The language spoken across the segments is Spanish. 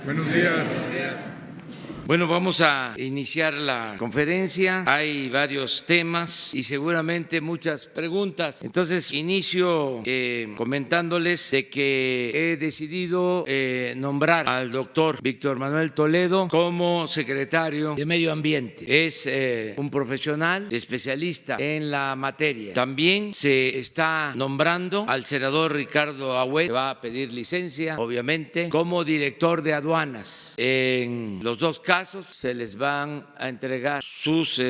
Buenos días. Bueno, vamos a iniciar la conferencia. Hay varios temas y seguramente muchas preguntas. Entonces, inicio comentándoles de que he decidido nombrar al doctor Víctor Manuel Toledo como secretario de Medio Ambiente. Es un profesional especialista en la materia. También se está nombrando al senador Ricardo Agüed, que va a pedir licencia, obviamente, como director de aduanas. En los dos casos se les van a entregar sus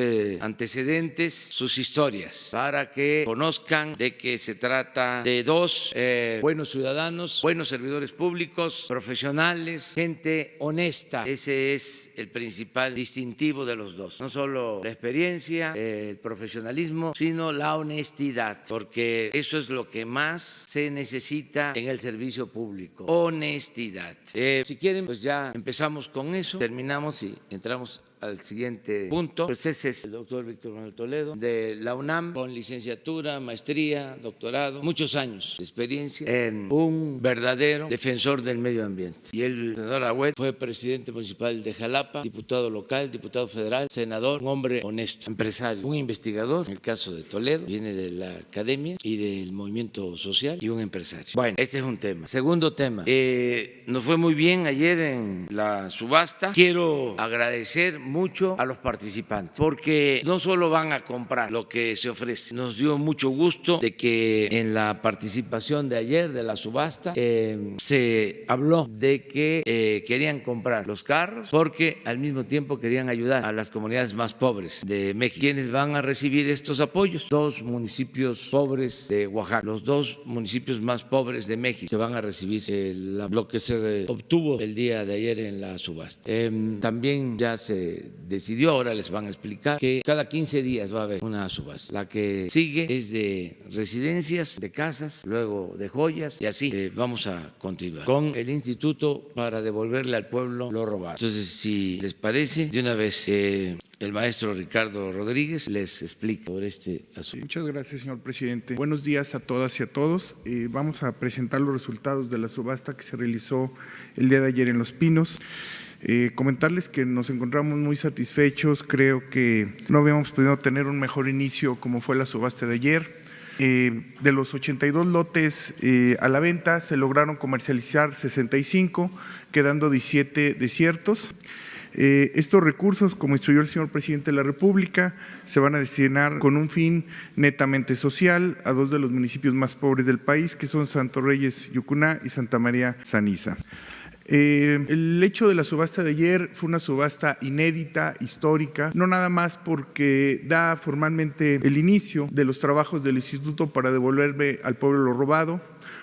antecedentes, sus historias, para que conozcan de que se trata de dos buenos ciudadanos, buenos servidores públicos, profesionales, gente honesta. Ese es el principal distintivo de los dos. No solo la experiencia, el profesionalismo, sino la honestidad, porque eso es lo que más se necesita en el servicio público, honestidad. Si quieren, pues ya empezamos con eso, terminamos y entramos al siguiente punto. Pues ese es el doctor Víctor Manuel Toledo, de la UNAM, con licenciatura, maestría, doctorado, muchos años de experiencia, en un verdadero defensor del medio ambiente. Y el senador Agüed fue presidente municipal de Jalapa, diputado local, diputado federal, senador, un hombre honesto, empresario, un investigador. En el caso de Toledo, viene de la academia y del movimiento social, y un empresario. Bueno, este es un tema. Segundo tema, nos fue muy bien ayer en la subasta. Quiero agradecer mucho a los participantes, porque no solo van a comprar lo que se ofrece. Nos dio mucho gusto de que en la participación de ayer de la subasta se habló de que querían comprar los carros porque al mismo tiempo querían ayudar a las comunidades más pobres de México. ¿Quiénes van a recibir estos apoyos? Dos municipios pobres de Oaxaca, los dos municipios más pobres de México, que van a recibir lo que se obtuvo el día de ayer en la subasta. También ya se decidió, ahora les van a explicar, que cada 15 días va a haber una subasta. La que sigue es de residencias, de casas, luego de joyas, y así vamos a continuar con el instituto para devolverle al pueblo lo robado. Entonces, si les parece, de una vez el maestro Ricardo Rodríguez les explica sobre este asunto. Muchas gracias, señor presidente. Buenos días a todas y a todos. Vamos a presentar los resultados de la subasta que se realizó el día de ayer en Los Pinos. Comentarles que nos encontramos muy satisfechos. Creo que no habíamos podido tener un mejor inicio como fue la subasta de ayer. De los 82 lotes a la venta, se lograron comercializar 65, quedando 17 desiertos. Estos recursos, como instruyó el señor presidente de la República, se van a destinar con un fin netamente social a dos de los municipios más pobres del país, que son Santo Reyes, Yucuná, y Santa María, Saniza. El hecho de la subasta de ayer fue una subasta inédita, histórica, no nada más porque da formalmente el inicio de los trabajos del instituto para devolverle al pueblo lo robado,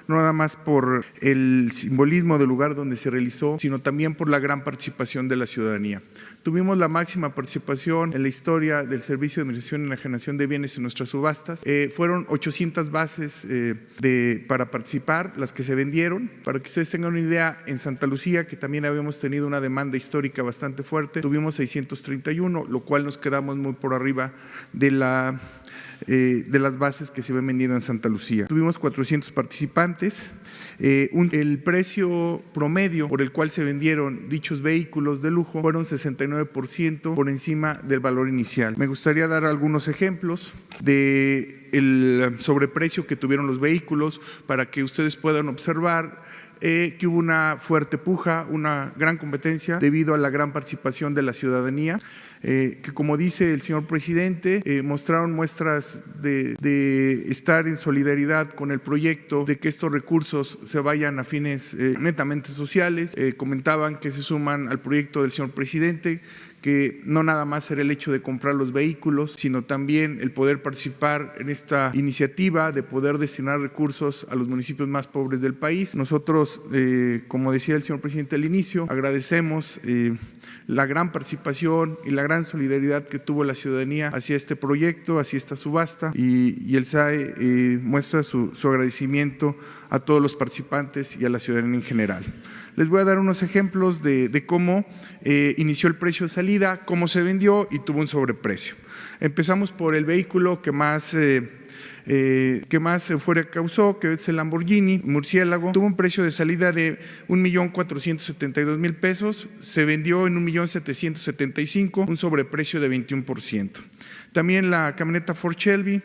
no nada más por el simbolismo del lugar donde se realizó, sino también por la gran participación de la ciudadanía. Tuvimos la máxima participación en la historia del Servicio de Administración y Enajenación de Bienes en nuestras subastas. Fueron 800 bases para participar, las que se vendieron. Para que ustedes tengan una idea, en Santa Lucía, que también habíamos tenido una demanda histórica bastante fuerte, tuvimos 631, lo cual nos quedamos muy por arriba de las bases que se ven vendiendo en Santa Lucía. Tuvimos 400 participantes. El precio promedio por el cual se vendieron dichos vehículos de lujo fueron 69% por encima del valor inicial. Me gustaría dar algunos ejemplos del sobreprecio que tuvieron los vehículos para que ustedes puedan observar que hubo una fuerte puja, una gran competencia debido a la gran participación de la ciudadanía, que como dice el señor presidente, mostraron muestras de estar en solidaridad con el proyecto, de que estos recursos se vayan a fines netamente sociales. Comentaban que se suman al proyecto del señor presidente, que no nada más era el hecho de comprar los vehículos, sino también el poder participar en esta iniciativa de poder destinar recursos a los municipios más pobres del país. Nosotros, como decía el señor presidente al inicio, agradecemos la gran participación y la gran solidaridad que tuvo la ciudadanía hacia este proyecto, hacia esta subasta, y el SAE muestra su agradecimiento a todos los participantes y a la ciudadanía en general. Les voy a dar unos ejemplos de cómo inició el precio de salida, cómo se vendió y tuvo un sobreprecio. Empezamos por el vehículo que más que más euforia causó, que es el Lamborghini Murciélago. Tuvo un precio de salida de 1,472,000 pesos, se vendió en 1,775,000, un sobreprecio de 21%. También la camioneta Ford Shelby,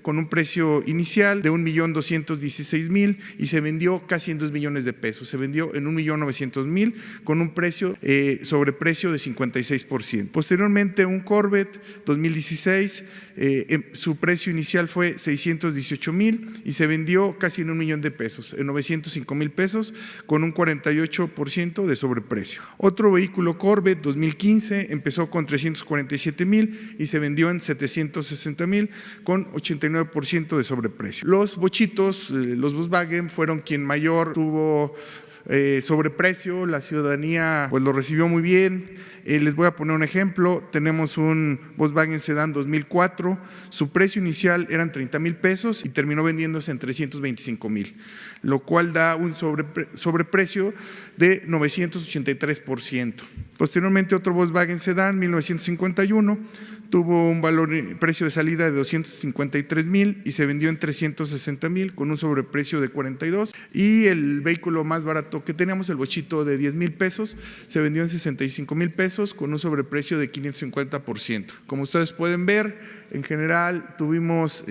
con un precio inicial de 1,216,000 y se vendió casi en 2 millones de pesos. Se vendió en 1,900,000 con un precio sobreprecio de 56%. Posteriormente, un Corvette 2016, su precio inicial fue 618,000 y se vendió casi en 1 millón de pesos, en 905,000 pesos con un 48% de sobreprecio. Otro vehículo Corvette 2015 empezó con 347,000 y se vendió en 760,000 con 89% de sobreprecio. Los bochitos, los Volkswagen, fueron quien mayor tuvo sobreprecio. La ciudadanía pues lo recibió muy bien. Les voy a poner un ejemplo. Tenemos un Volkswagen Sedán 2004, su precio inicial eran 30,000 pesos y terminó vendiéndose en 325,000, lo cual da un sobreprecio de 983%. Posteriormente, otro Volkswagen Sedán 1951 tuvo un precio de salida de 253,000 y se vendió en 360,000 con un sobreprecio de 42. Y el vehículo más barato que teníamos, el bochito de 10,000 pesos, se vendió en 65,000 pesos con un sobreprecio de 550%. Como ustedes pueden ver, en general tuvimos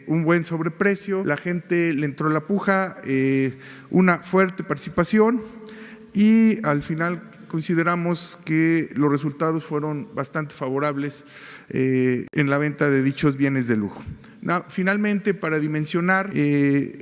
un buen sobreprecio, la gente le entró la puja, una fuerte participación y al final consideramos que los resultados fueron bastante favorables en la venta de dichos bienes de lujo. Finalmente, para dimensionar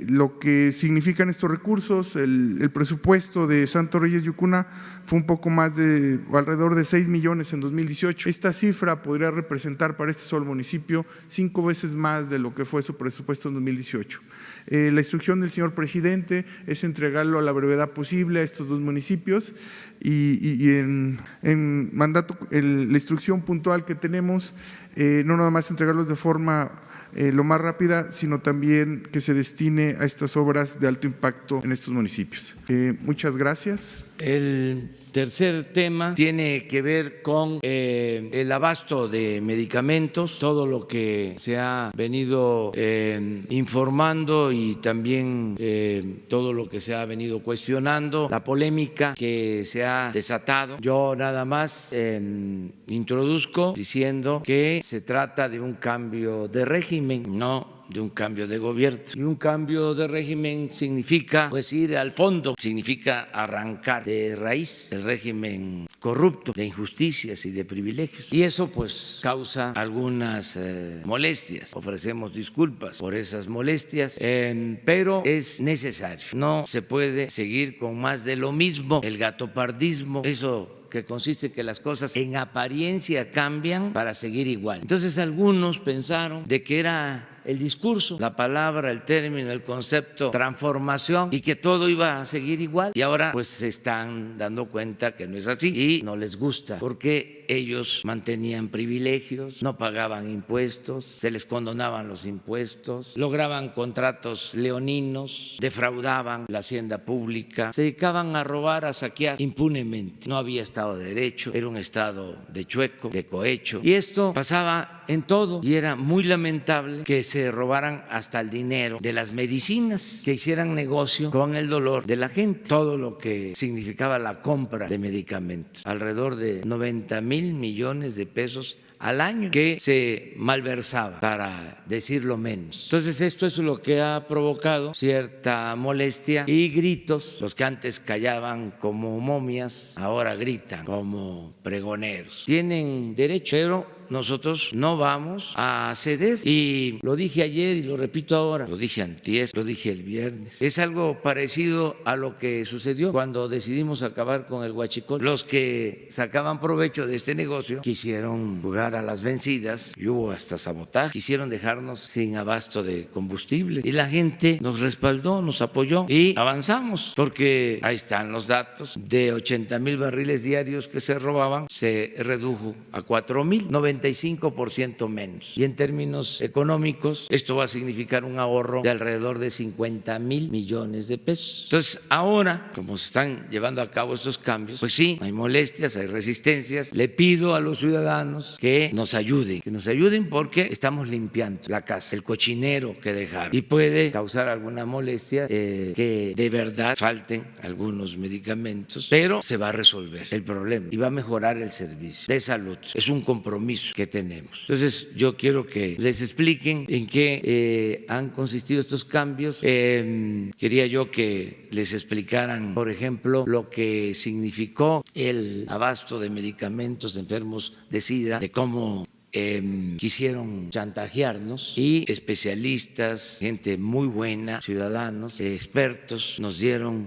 lo que significan estos recursos, el presupuesto de Santos Reyes Yucuna fue un poco más de alrededor de 6 millones en 2018. Esta cifra podría representar para este solo municipio 5 veces más de lo que fue su presupuesto en 2018. La instrucción del señor presidente es entregarlo a la brevedad posible a estos dos municipios y en mandato, la instrucción puntual que tenemos, no nada más entregarlos de forma lo más rápida, sino también que se destine a estas obras de alto impacto en estos municipios. Muchas gracias. El tercer tema tiene que ver con el abasto de medicamentos, todo lo que se ha venido informando y también todo lo que se ha venido cuestionando, la polémica que se ha desatado. Yo nada más introduzco diciendo que se trata de un cambio de régimen, no de un cambio de gobierno. Y un cambio de régimen significa pues ir al fondo, significa arrancar de raíz el régimen corrupto de injusticias y de privilegios. Y eso pues causa algunas molestias. Ofrecemos disculpas por esas molestias, pero es necesario. No se puede seguir con más de lo mismo, el gatopardismo, eso que consiste en que las cosas en apariencia cambian para seguir igual. Entonces algunos pensaron de que era el discurso, la palabra, el término, el concepto, transformación, y que todo iba a seguir igual. Y ahora pues se están dando cuenta que no es así y no les gusta, porque ellos mantenían privilegios, no pagaban impuestos, se les condonaban los impuestos, lograban contratos leoninos, defraudaban la hacienda pública, se dedicaban a robar, a saquear impunemente. No había Estado de Derecho, era un Estado de chueco, de cohecho, y esto pasaba en todo, y era muy lamentable que se robaran hasta el dinero de las medicinas, que hicieran negocio con el dolor de la gente, todo lo que significaba la compra de medicamentos, alrededor de 90,000 millones de pesos al año que se malversaba, para decirlo menos. Entonces esto es lo que ha provocado cierta molestia y gritos. Los que antes callaban como momias ahora gritan como pregoneros. Tienen derecho, pero nosotros no vamos a ceder. Y lo dije ayer y lo repito ahora, lo dije antier, lo dije el viernes. Es algo parecido a lo que sucedió cuando decidimos acabar con el huachicol. Los que sacaban provecho de este negocio quisieron jugar a las vencidas y hubo hasta sabotaje. Quisieron dejarnos sin abasto de combustible y la gente nos respaldó, nos apoyó y avanzamos, porque ahí están los datos. De 80,000 barriles diarios que se robaban, se redujo a 4,000. 45% menos. Y en términos económicos, esto va a significar un ahorro de alrededor de 50,000 millones de pesos. Entonces, ahora, como se están llevando a cabo estos cambios, pues sí, hay molestias, hay resistencias. Le pido a los ciudadanos que nos ayuden porque estamos limpiando la casa, el cochinero que dejaron. Y puede causar alguna molestia que de verdad falten algunos medicamentos, pero se va a resolver el problema y va a mejorar el servicio de salud. Es un compromiso que tenemos. Entonces, yo quiero que les expliquen en qué han consistido estos cambios. Quería yo que les explicaran, por ejemplo, lo que significó el abasto de medicamentos de enfermos de SIDA, de cómo quisieron chantajearnos, y especialistas, gente muy buena, ciudadanos, expertos, nos dieron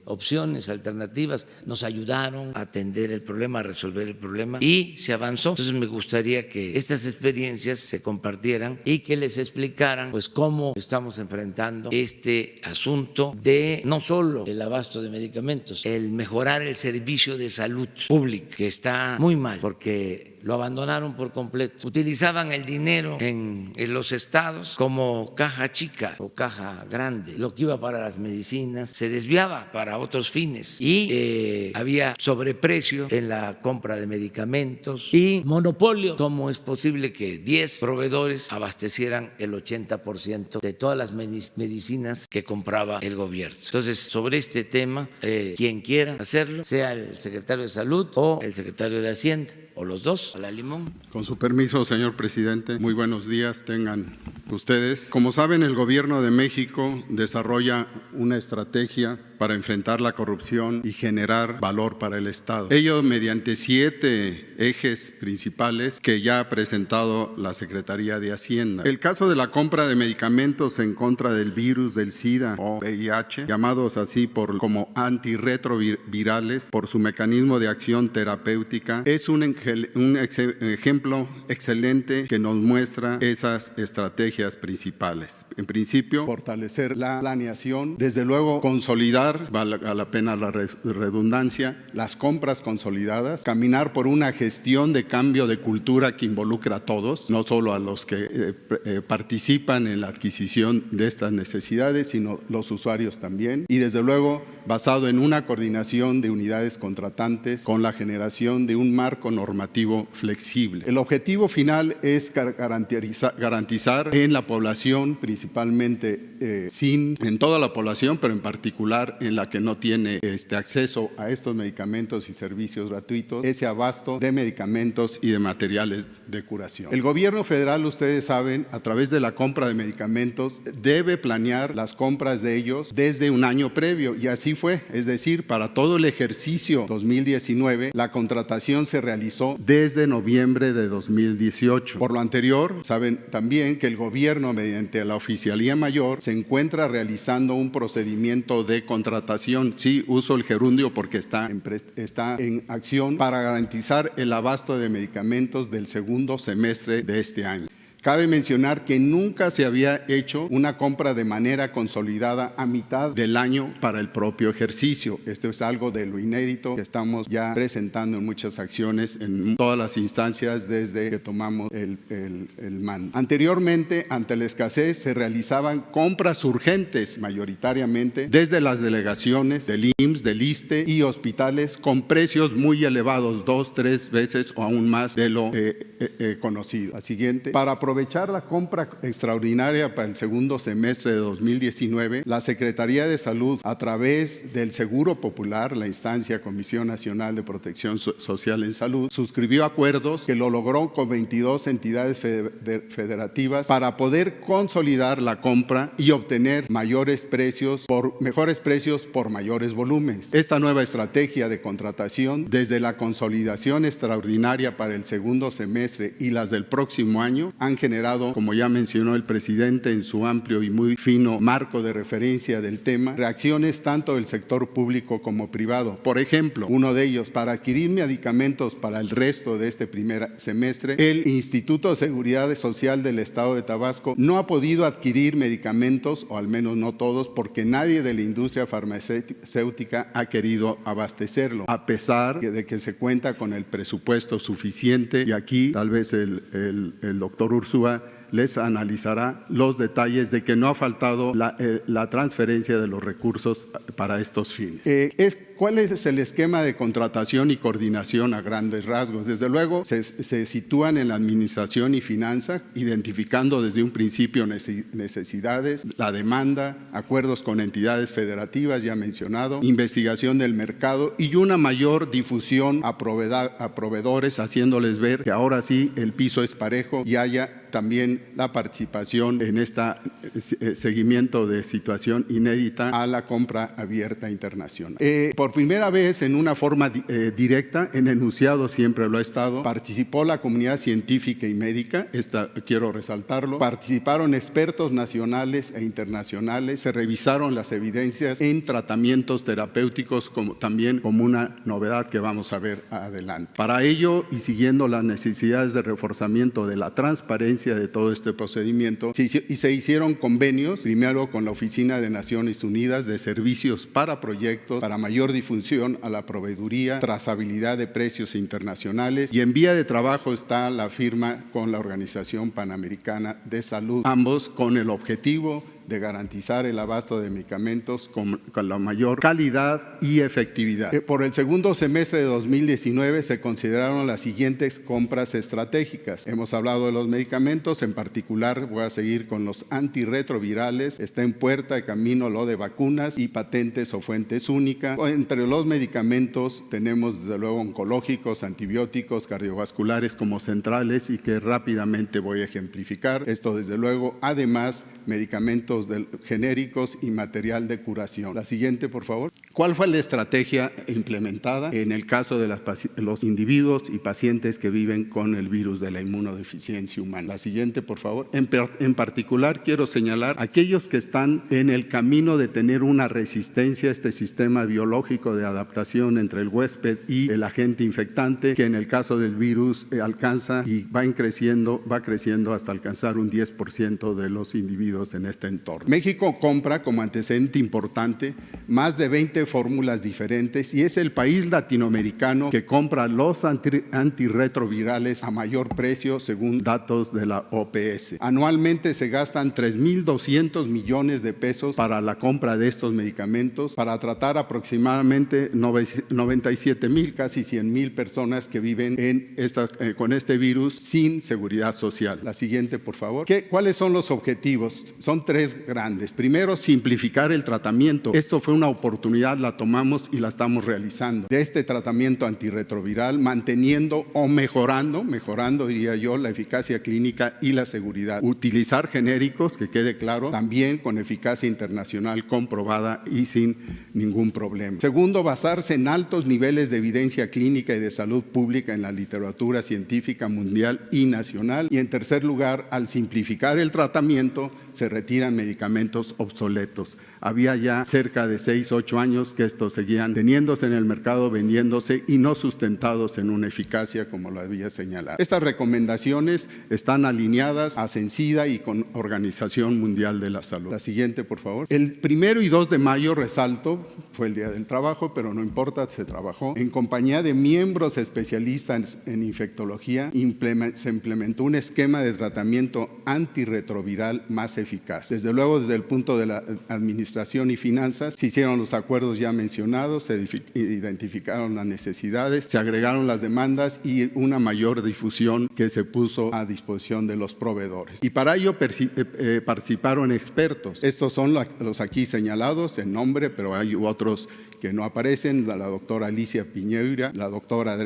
opciones, alternativas, nos ayudaron a atender el problema, a resolver el problema, y se avanzó. Entonces me gustaría que estas experiencias se compartieran y que les explicaran pues cómo estamos enfrentando este asunto de no solo el abasto de medicamentos, el mejorar el servicio de salud pública, que está muy mal porque lo abandonaron por completo. Utilizaban el dinero en los estados como caja chica o caja grande. Lo que iba para las medicinas se desviaba para otros fines y había sobreprecio en la compra de medicamentos y monopolio. ¿Cómo es posible que 10 proveedores abastecieran el 80% de todas las medicinas que compraba el gobierno? Entonces, sobre este tema, quien quiera hacerlo, sea el secretario de Salud o el secretario de Hacienda, o los dos, a la limón. Con su permiso, señor presidente, muy buenos días tengan ustedes. Como saben, el Gobierno de México desarrolla una estrategia para enfrentar la corrupción y generar valor para el Estado. Ello mediante 7 ejes principales que ya ha presentado la Secretaría de Hacienda. El caso de la compra de medicamentos en contra del virus del SIDA o VIH, llamados así como antirretrovirales por su mecanismo de acción terapéutica, es un ejemplo excelente que nos muestra esas estrategias principales. En principio, fortalecer la planeación, desde luego consolidar, vale la pena la redundancia, las compras consolidadas, caminar por una gestión de cambio de cultura que involucra a todos, no solo a los que participan en la adquisición de estas necesidades, sino los usuarios también, y desde luego basado en una coordinación de unidades contratantes con la generación de un marco normativo flexible. El objetivo final es garantizar en la población, principalmente en toda la población, pero en particular en la que no tiene acceso a estos medicamentos y servicios gratuitos, ese abasto de medicamentos y de materiales de curación. El gobierno federal, ustedes saben, a través de la compra de medicamentos, debe planear las compras de ellos desde un año previo, y así fue, es decir, para todo el ejercicio 2019, la contratación se realizó desde noviembre de 2018. Por lo anterior, saben también que el gobierno, mediante la Oficialía Mayor, se encuentra realizando un procedimiento de contratación. Sí, uso el gerundio porque está en acción para garantizar el abasto de medicamentos del segundo semestre de este año. Cabe mencionar que nunca se había hecho una compra de manera consolidada a mitad del año para el propio ejercicio. Esto es algo de lo inédito que estamos ya presentando en muchas acciones, en todas las instancias desde que tomamos el mando. Anteriormente, ante la escasez, se realizaban compras urgentes mayoritariamente desde las delegaciones del IMSS, del ISSSTE y hospitales con precios muy elevados, 2, 3 veces o aún más de lo conocido. Al siguiente, para aprovechar la compra extraordinaria para el segundo semestre de 2019, la Secretaría de Salud, a través del Seguro Popular, la instancia Comisión Nacional de Protección Social en Salud, suscribió acuerdos que lo logró con 22 entidades federativas para poder consolidar la compra y obtener mejores precios por mayores volúmenes. Esta nueva estrategia de contratación, desde la consolidación extraordinaria para el segundo semestre y las del próximo año, han generado, como ya mencionó el presidente en su amplio y muy fino marco de referencia del tema, reacciones tanto del sector público como privado. Por ejemplo, uno de ellos, para adquirir medicamentos para el resto de este primer semestre, el Instituto de Seguridad Social del Estado de Tabasco no ha podido adquirir medicamentos, o al menos no todos, porque nadie de la industria farmacéutica ha querido abastecerlo, a pesar de que se cuenta con el presupuesto suficiente, y aquí tal vez el doctor Ursúa les analizará los detalles de que no ha faltado la transferencia de los recursos para estos fines. ¿Cuál es el esquema de contratación y coordinación a grandes rasgos? Desde luego, se sitúan en la administración y finanzas, identificando desde un principio necesidades, la demanda, acuerdos con entidades federativas, ya mencionado, investigación del mercado y una mayor difusión a proveedores, haciéndoles ver que ahora sí el piso es parejo y haya también la participación en este seguimiento de situación inédita a la compra abierta internacional. Por primera vez, en una forma directa, en enunciado siempre lo ha estado, participó la comunidad científica y médica, quiero resaltarlo, participaron expertos nacionales e internacionales, se revisaron las evidencias en tratamientos terapéuticos también como una novedad que vamos a ver adelante. Para ello, y siguiendo las necesidades de reforzamiento de la transparencia de todo este procedimiento, se hicieron convenios, primero con la Oficina de Naciones Unidas de Servicios para Proyectos, para mayor difusión a la proveeduría, trazabilidad de precios internacionales, y en vía de trabajo está la firma con la Organización Panamericana de Salud, ambos con el objetivo de garantizar el abasto de medicamentos con la mayor calidad y efectividad. Por el segundo semestre de 2019 se consideraron las siguientes compras estratégicas. Hemos hablado de los medicamentos, en particular voy a seguir con los antirretrovirales, está en puerta de camino lo de vacunas y patentes o fuentes únicas. Entre los medicamentos tenemos desde luego oncológicos, antibióticos, cardiovasculares como centrales y que rápidamente voy a ejemplificar. Esto desde luego, además, medicamentos genéricos y material de curación. La siguiente, por favor. ¿Cuál fue la estrategia implementada en el caso de los individuos y pacientes que viven con el virus de la inmunodeficiencia humana? La siguiente, por favor. En particular, quiero señalar aquellos que están en el camino de tener una resistencia a este sistema biológico de adaptación entre el huésped y el agente infectante, que en el caso del virus alcanza y va creciendo hasta alcanzar un 10% de los individuos en este entorno. México compra, como antecedente importante, más de 20 fórmulas diferentes y es el país latinoamericano que compra los antirretrovirales a mayor precio según datos de la OPS. Anualmente se gastan 3.200 millones de pesos para la compra de estos medicamentos para tratar aproximadamente 97,000, casi 100,000 personas que viven con este virus sin seguridad social. La siguiente, por favor. ¿Cuáles son los objetivos? Son tres grandes. Primero, simplificar el tratamiento. Esto fue una oportunidad, la tomamos y la estamos realizando. De este tratamiento antirretroviral, manteniendo o mejorando, diría yo, la eficacia clínica y la seguridad. Utilizar genéricos, que quede claro, también con eficacia internacional comprobada y sin ningún problema. Segundo, basarse en altos niveles de evidencia clínica y de salud pública en la literatura científica mundial y nacional. Y en tercer lugar, al simplificar el tratamiento, se retiran medicamentos obsoletos. Había ya cerca de 6, 8 años que estos seguían teniéndose en el mercado, vendiéndose y no sustentados en una eficacia como lo había señalado. Estas recomendaciones están alineadas a CENSIDA y con Organización Mundial de la Salud. La siguiente, por favor. El 1 y 2 de mayo, resalto, fue el Día del Trabajo, pero no importa, se trabajó. En compañía de miembros especialistas en infectología, se implementó un esquema de tratamiento antirretroviral más eficaz. Desde luego, desde el punto de la administración y finanzas, se hicieron los acuerdos ya mencionados, se identificaron las necesidades, se agregaron las demandas y una mayor difusión que se puso a disposición de los proveedores. Y para ello participaron expertos. Estos son los aquí señalados en nombre, pero hay otros que no aparecen: la doctora Alicia Piñeira, la doctora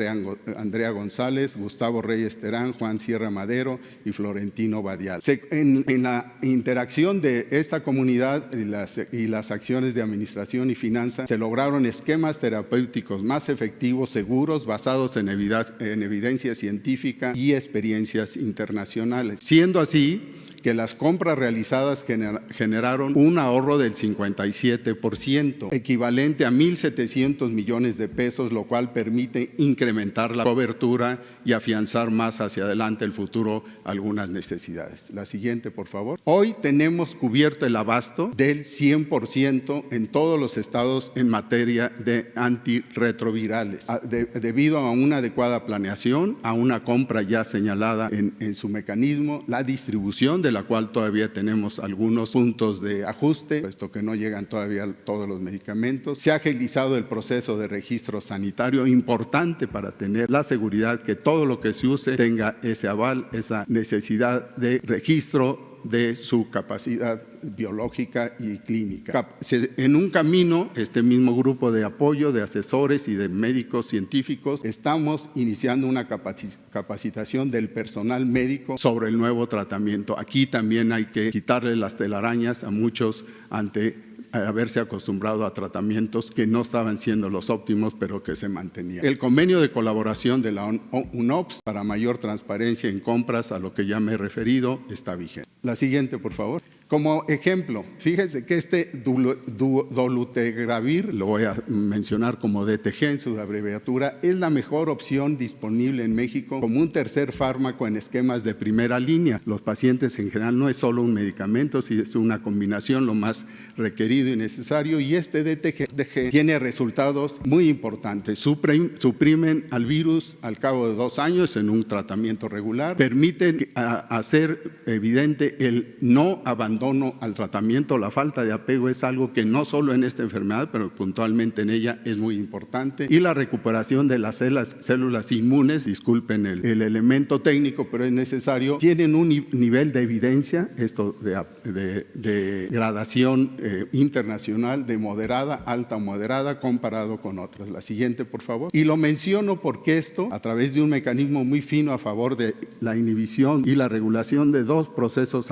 Andrea González, Gustavo Reyes Terán, Juan Sierra Madero y Florentino Badial. En la interacción de esta comunidad y las acciones de administración y finanzas, se lograron esquemas terapéuticos más efectivos, seguros, basados en evidencia científica y experiencias internacionales. Siendo así que las compras realizadas generaron un ahorro del 57%, equivalente a 1.700 millones de pesos, lo cual permite incrementar la cobertura y afianzar más hacia adelante el futuro algunas necesidades. La siguiente, por favor. Hoy tenemos cubierto el abasto del 100% en todos los estados en materia de antirretrovirales, debido a una adecuada planeación, a una compra ya señalada en su mecanismo, la distribución de la cual todavía tenemos algunos puntos de ajuste, puesto que no llegan todavía todos los medicamentos. Se ha agilizado el proceso de registro sanitario, importante para tener la seguridad que todo lo que se use tenga ese aval, esa necesidad de registro de su capacidad biológica y clínica. En un camino, este mismo grupo de apoyo de asesores y de médicos científicos, estamos iniciando una capacitación del personal médico sobre el nuevo tratamiento. Aquí también hay que quitarle las telarañas a muchos ante haberse acostumbrado a tratamientos que no estaban siendo los óptimos, pero que se mantenían. El convenio de colaboración de la UNOPS para mayor transparencia en compras, a lo que ya me he referido, está vigente. La siguiente, por favor. Como ejemplo, fíjense que este dolutegravir, lo voy a mencionar como DTG en su abreviatura, es la mejor opción disponible en México como un tercer fármaco en esquemas de primera línea. Los pacientes en general no es solo un medicamento, sino es una combinación lo más requerido y necesario, y este DTG tiene resultados muy importantes. Suprimen al virus al cabo de 2 años en un tratamiento regular, permiten hacer evidente el no abandono al tratamiento. La falta de apego es algo que no solo en esta enfermedad, pero puntualmente en ella es muy importante, y la recuperación de las células inmunes, disculpen el elemento técnico, pero es necesario, tienen un nivel de evidencia, esto de gradación internacional de moderada, alta o moderada comparado con otras. La siguiente, por favor. Y lo menciono porque esto, a través de un mecanismo muy fino a favor de la inhibición y la regulación de 2 procesos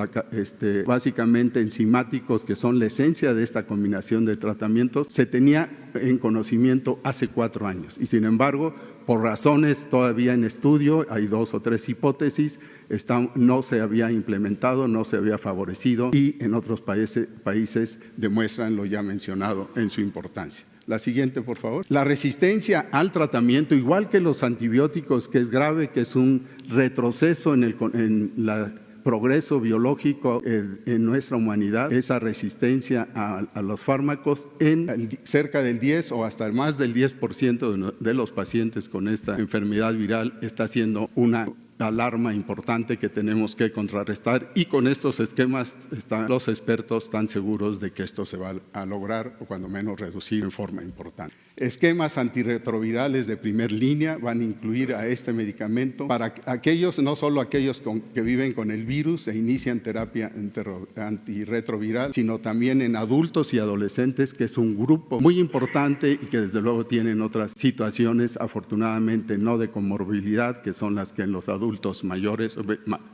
básicamente enzimáticos que son la esencia de esta combinación de tratamientos, se tenía en conocimiento hace 4 años y sin embargo, por razones todavía en estudio, hay 2 o 3 hipótesis, no se había implementado, no se había favorecido, y en otros países demuestran lo ya mencionado en su importancia. La siguiente, por favor. La resistencia al tratamiento, igual que los antibióticos, que es grave, que es un retroceso en el progreso biológico en nuestra humanidad, esa resistencia a los fármacos en cerca del 10 o hasta más del 10% de los pacientes con esta enfermedad viral está siendo una alarma importante que tenemos que contrarrestar, y con estos esquemas los expertos están seguros de que esto se va a lograr o cuando menos reducir en forma importante. Esquemas antirretrovirales de primer línea van a incluir a este medicamento para aquellos, no solo aquellos que viven con el virus e inician terapia antirretroviral, sino también en adultos y adolescentes, que es un grupo muy importante y que desde luego tienen otras situaciones, afortunadamente no de comorbilidad, que son las que en los adultos mayores,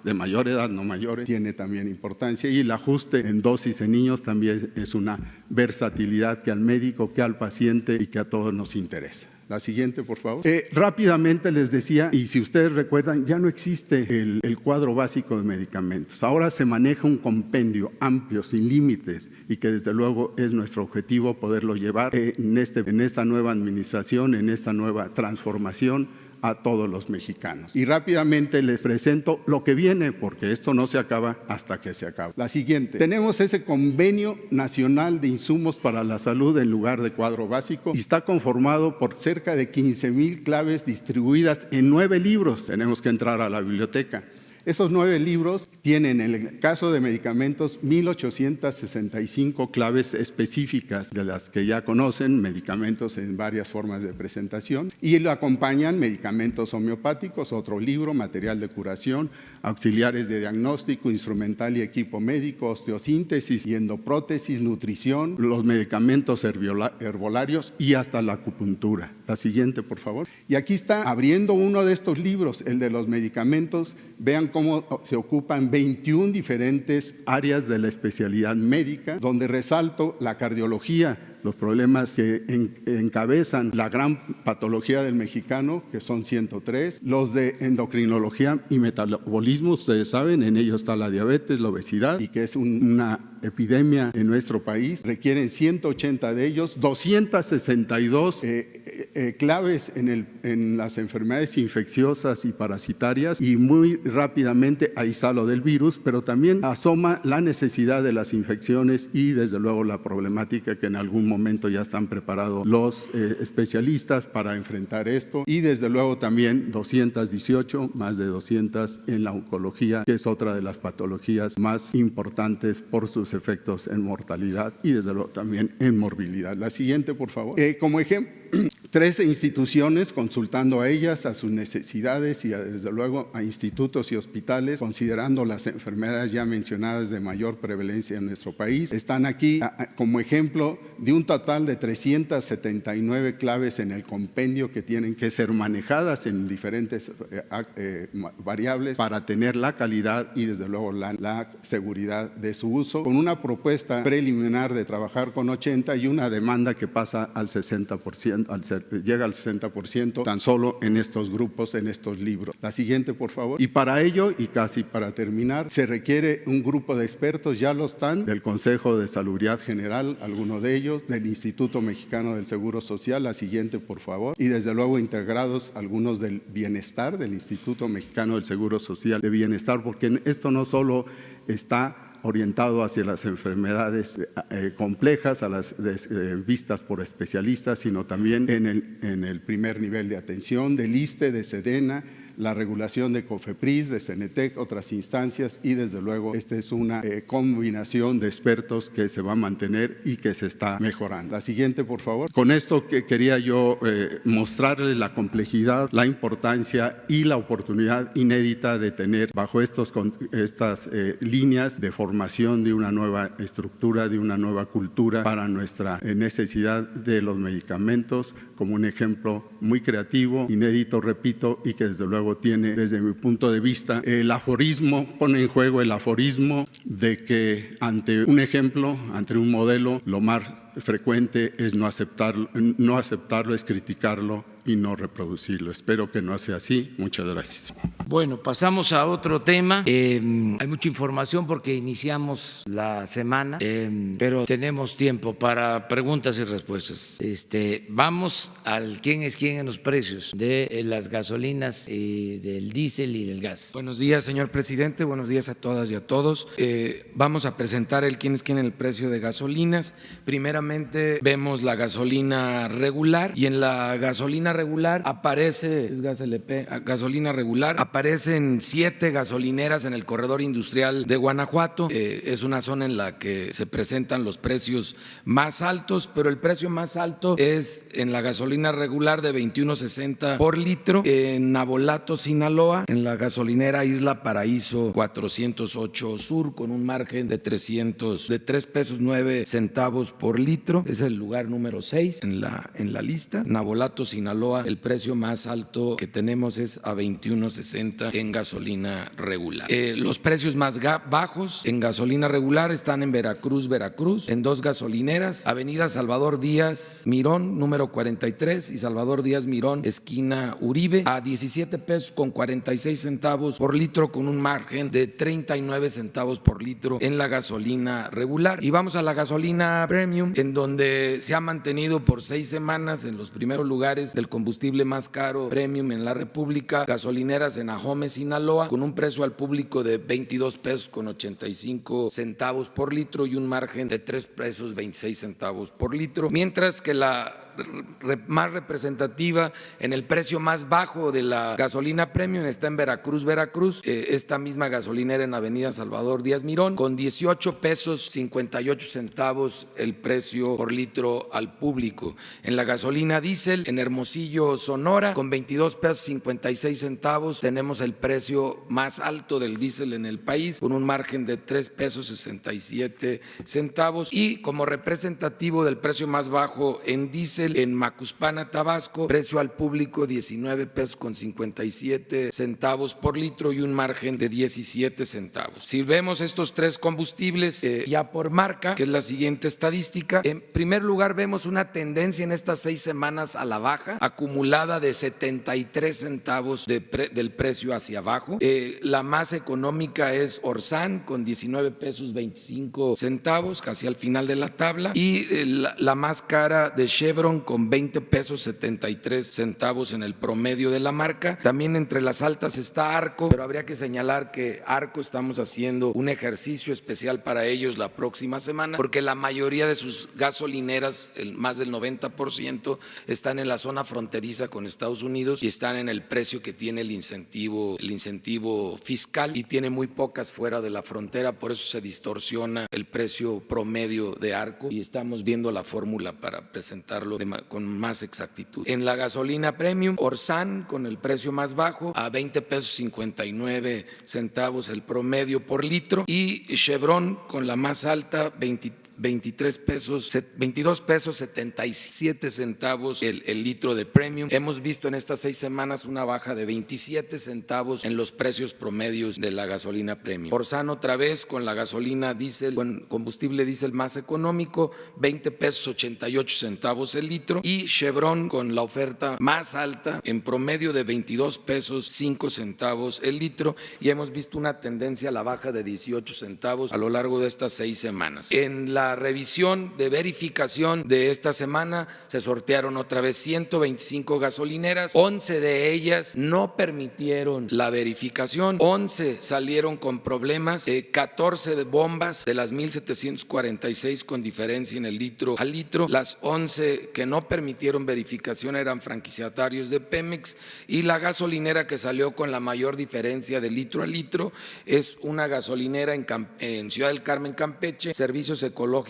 de mayor edad, no mayores, tiene también importancia, y el ajuste en dosis en niños también es una versatilidad que al médico, que al paciente y que a todos nos interesa. La siguiente, por favor. Rápidamente les decía, y si ustedes recuerdan, ya no existe el cuadro básico de medicamentos. Ahora se maneja un compendio amplio, sin límites, y que desde luego es nuestro objetivo poderlo llevar en esta nueva administración, en esta nueva transformación, a todos los mexicanos. Y rápidamente les presento lo que viene, porque esto no se acaba hasta que se acabe. La siguiente. Tenemos ese Convenio Nacional de Insumos para la Salud en lugar de cuadro básico, y está conformado por cerca de 15,000 claves distribuidas en 9 libros. Tenemos que entrar a la biblioteca. Esos 9 libros tienen, en el caso de medicamentos, 1,865 claves específicas, de las que ya conocen, medicamentos en varias formas de presentación, y lo acompañan medicamentos homeopáticos, otro libro, material de curación, auxiliares de diagnóstico, instrumental y equipo médico, osteosíntesis y endoprótesis, nutrición, los medicamentos herbolarios y hasta la acupuntura. La siguiente, por favor. Y aquí está, abriendo uno de estos libros, el de los medicamentos, vean cómo se ocupan 21 diferentes áreas de la especialidad médica, donde resalto la cardiología, los problemas que encabezan la gran patología del mexicano, que son 103, los de endocrinología y metabolismo, ustedes saben, en ellos está la diabetes, la obesidad, y que es una epidemia en nuestro país. Requieren 180 de ellos, 262 claves en las enfermedades infecciosas y parasitarias, y muy rápidamente ahí está lo del virus, pero también asoma la necesidad de las infecciones y desde luego la problemática que en algún momento ya están preparados los especialistas para enfrentar esto, y desde luego también 218, más de 200 en la oncología, que es otra de las patologías más importantes por sus efectos en mortalidad y desde luego también en morbilidad. La siguiente, por favor. Como ejemplo, 13 instituciones, consultando a ellas, a sus necesidades y desde luego a institutos y hospitales, considerando las enfermedades ya mencionadas de mayor prevalencia en nuestro país. Están aquí como ejemplo de un total de 379 claves en el compendio que tienen que ser manejadas en diferentes variables para tener la calidad y desde luego la seguridad de su uso, con una propuesta preliminar de trabajar con 80 y una demanda que pasa al 60%. Llega al 60% tan solo en estos grupos, en estos libros. La siguiente, por favor. Y para ello, y casi para terminar, se requiere un grupo de expertos, ya lo están, del Consejo de Salubridad General, algunos de ellos, del Instituto Mexicano del Seguro Social. La siguiente, por favor. Y desde luego integrados algunos del Bienestar, del Instituto Mexicano del Seguro Social de Bienestar, porque esto no solo está orientado hacia las enfermedades complejas, a las vistas por especialistas, sino también en el primer nivel de atención del ISSSTE, de SEDENA, la regulación de COFEPRIS, de CENETEC, otras instancias, y desde luego esta es una combinación de expertos que se va a mantener y que se está mejorando. La siguiente, por favor. Con esto que quería yo mostrarles la complejidad, la importancia y la oportunidad inédita de tener bajo estas líneas de formación de una nueva estructura, de una nueva cultura para nuestra necesidad de los medicamentos, como un ejemplo muy creativo, inédito, repito, y que desde luego tiene, desde mi punto de vista, el aforismo, pone en juego el aforismo de que ante un ejemplo, ante un modelo, lo más frecuente es no aceptarlo, es criticarlo y no reproducirlo. Espero que no sea así. Muchas gracias. Bueno, pasamos a otro tema. Hay mucha información porque iniciamos la semana, pero tenemos tiempo para preguntas y respuestas. Vamos al quién es quién en los precios de las gasolinas, del diésel y del gas. Buenos días, señor presidente. Buenos días a todas y a todos. Vamos a presentar el quién es quién en el precio de gasolinas. Primeramente vemos la gasolina regular, y en la gasolina regular aparece, es gas LP, gasolina regular, aparecen 7 gasolineras en el corredor industrial de Guanajuato. Es una zona en la que se presentan los precios más altos, pero el precio más alto es en la gasolina regular de 21.60 por litro en Navolato, Sinaloa, en la gasolinera Isla Paraíso 408 Sur, con un margen de 3 pesos 9 centavos por litro. Es el lugar número 6 en la lista. Navolato, Sinaloa, el precio más alto que tenemos es a 21.60 en gasolina regular. Los precios más bajos en gasolina regular están en Veracruz, en 2 gasolineras, Avenida Salvador Díaz Mirón, número 43, y Salvador Díaz Mirón, esquina Uribe, a 17 pesos con 46 centavos por litro, con un margen de 39 centavos por litro en la gasolina regular. Y vamos a la gasolina premium, en donde se ha mantenido por 6 semanas en los primeros lugares del combustible más caro premium en la República, gasolineras en Ahome, Sinaloa, con un precio al público de 22 pesos con 85 centavos por litro y un margen de 3 pesos 26 centavos por litro, mientras que la más representativa en el precio más bajo de la gasolina premium está en Veracruz, esta misma gasolinera en Avenida Salvador Díaz Mirón, con 18 pesos 58 centavos el precio por litro al público. En la gasolina diésel en Hermosillo, Sonora, con 22 pesos 56 centavos tenemos el precio más alto del diésel en el país, con un margen de 3 pesos 67 centavos, y como representativo del precio más bajo en diésel diésel en Macuspana, Tabasco, precio al público 19 pesos con 57 centavos por litro y un margen de 17 centavos. Si vemos estos tres combustibles ya por marca, que es la siguiente estadística, en primer lugar vemos una tendencia en estas 6 semanas a la baja, acumulada de 73 centavos del precio hacia abajo. La más económica es Orsan con 19 pesos 25 centavos, casi al final de la tabla, y la más cara de Chevron con 20 pesos 73 centavos en el promedio de la marca. También entre las altas está Arco, pero habría que señalar que Arco estamos haciendo un ejercicio especial para ellos la próxima semana, porque la mayoría de sus gasolineras, más del 90%, están en la zona fronteriza con Estados Unidos y están en el precio que tiene el incentivo fiscal, y tiene muy pocas fuera de la frontera, por eso se distorsiona el precio promedio de Arco, y estamos viendo la fórmula para presentarlo con más exactitud. En la gasolina premium, Orsan con el precio más bajo a 20 pesos 59 centavos el promedio por litro, y Chevron con la más alta 22 pesos 77 centavos el litro de premium. Hemos visto en estas 6 semanas una baja de 27 centavos en los precios promedios de la gasolina premium. Orsan otra vez con la gasolina diésel, con combustible diésel más económico, 20 pesos 88 centavos el litro, y Chevron con la oferta más alta en promedio de 22 pesos 5 centavos el litro, y hemos visto una tendencia a la baja de 18 centavos a lo largo de estas 6 semanas. En la revisión de verificación de esta semana se sortearon otra vez 125 gasolineras, 11 de ellas no permitieron la verificación, 11 salieron con problemas, 14 de bombas de las 1,746 con diferencia en el litro al litro. Las 11 que no permitieron verificación eran franquiciatarios de Pemex, y la gasolinera que salió con la mayor diferencia de litro a litro es una gasolinera en Ciudad del Carmen, Campeche, Servicios Ecológicos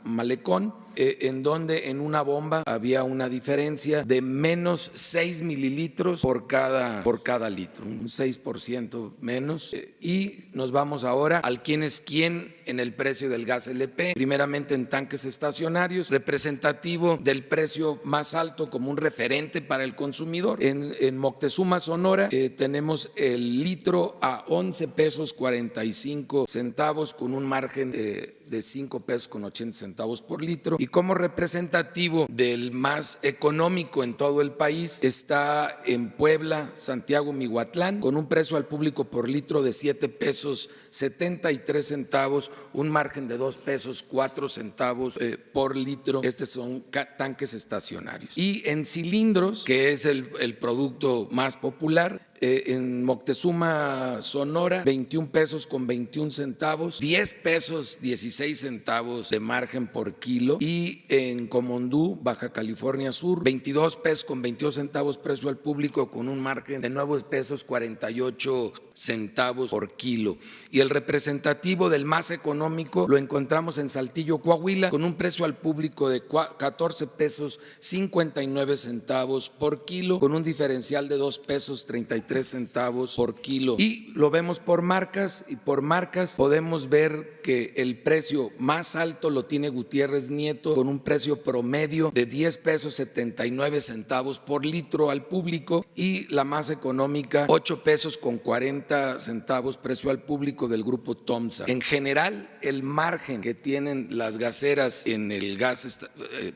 Malecón, en donde en una bomba había una diferencia de menos 6 mililitros por cada litro, un 6% menos. Y nos vamos ahora al quién es quién en el precio del gas LP, primeramente en tanques estacionarios, representativo del precio más alto como un referente para el consumidor. En Moctezuma, Sonora, tenemos el litro a 11 pesos 45 centavos con un margen de 5 pesos con 80 centavos por litro, y como representativo del más económico en todo el país está en Puebla, Santiago, Mihuatlán, con un precio al público por litro de 7 pesos 73 centavos, un margen de 2 pesos 4 centavos por litro. Estos son tanques estacionarios. Y en cilindros, que es el producto más popular, en Moctezuma, Sonora, 21 pesos con 21 centavos, 10 pesos 16 centavos de margen por kilo, y en Comondú, Baja California Sur, 22 pesos con 22 centavos precio al público con un margen de 9 pesos 48 centavos por kilo. Y el representativo del más económico lo encontramos en Saltillo, Coahuila, con un precio al público de 14 pesos 59 centavos por kilo, con un diferencial de 2 pesos 33 centavos por kilo. Y lo vemos por marcas, y por marcas podemos ver que el precio más alto lo tiene Gutiérrez Nieto, con un precio promedio de 10 pesos 79 centavos por litro al público, y la más económica 8 pesos con 40 centavos precio al público del grupo Tomsa. En general, el margen que tienen las gaseras en el gas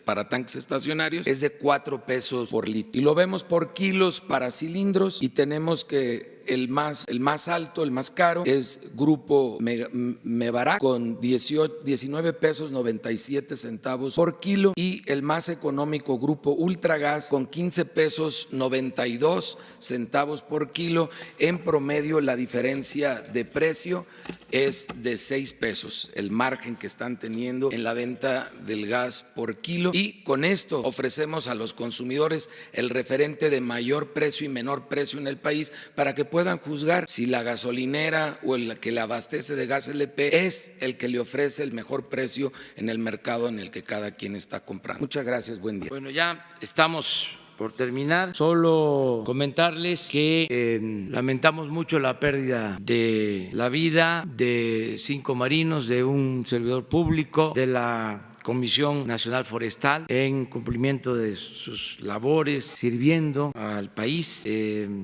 para tanques estacionarios es de 4 pesos por litro, y lo vemos por kilos para cilindros, y tenemos que el más alto, el más caro, es Grupo Mebarak con 19 pesos 97 centavos por kilo, y el más económico, Grupo Ultragas, con 15 pesos 92 centavos por kilo. En promedio, la diferencia de precio es de 6 pesos, el margen que están teniendo en la venta del gas por kilo, y con esto ofrecemos a los consumidores el referente de mayor precio y menor precio en el país, para que puedan juzgar si la gasolinera o el que le abastece de gas LP es el que le ofrece el mejor precio en el mercado en el que cada quien está comprando. Muchas gracias, buen día. Bueno, ya estamos por terminar. Solo comentarles que lamentamos mucho la pérdida de la vida de 5 marinos, de un servidor público, de la Comisión Nacional Forestal en cumplimiento de sus labores, sirviendo al país.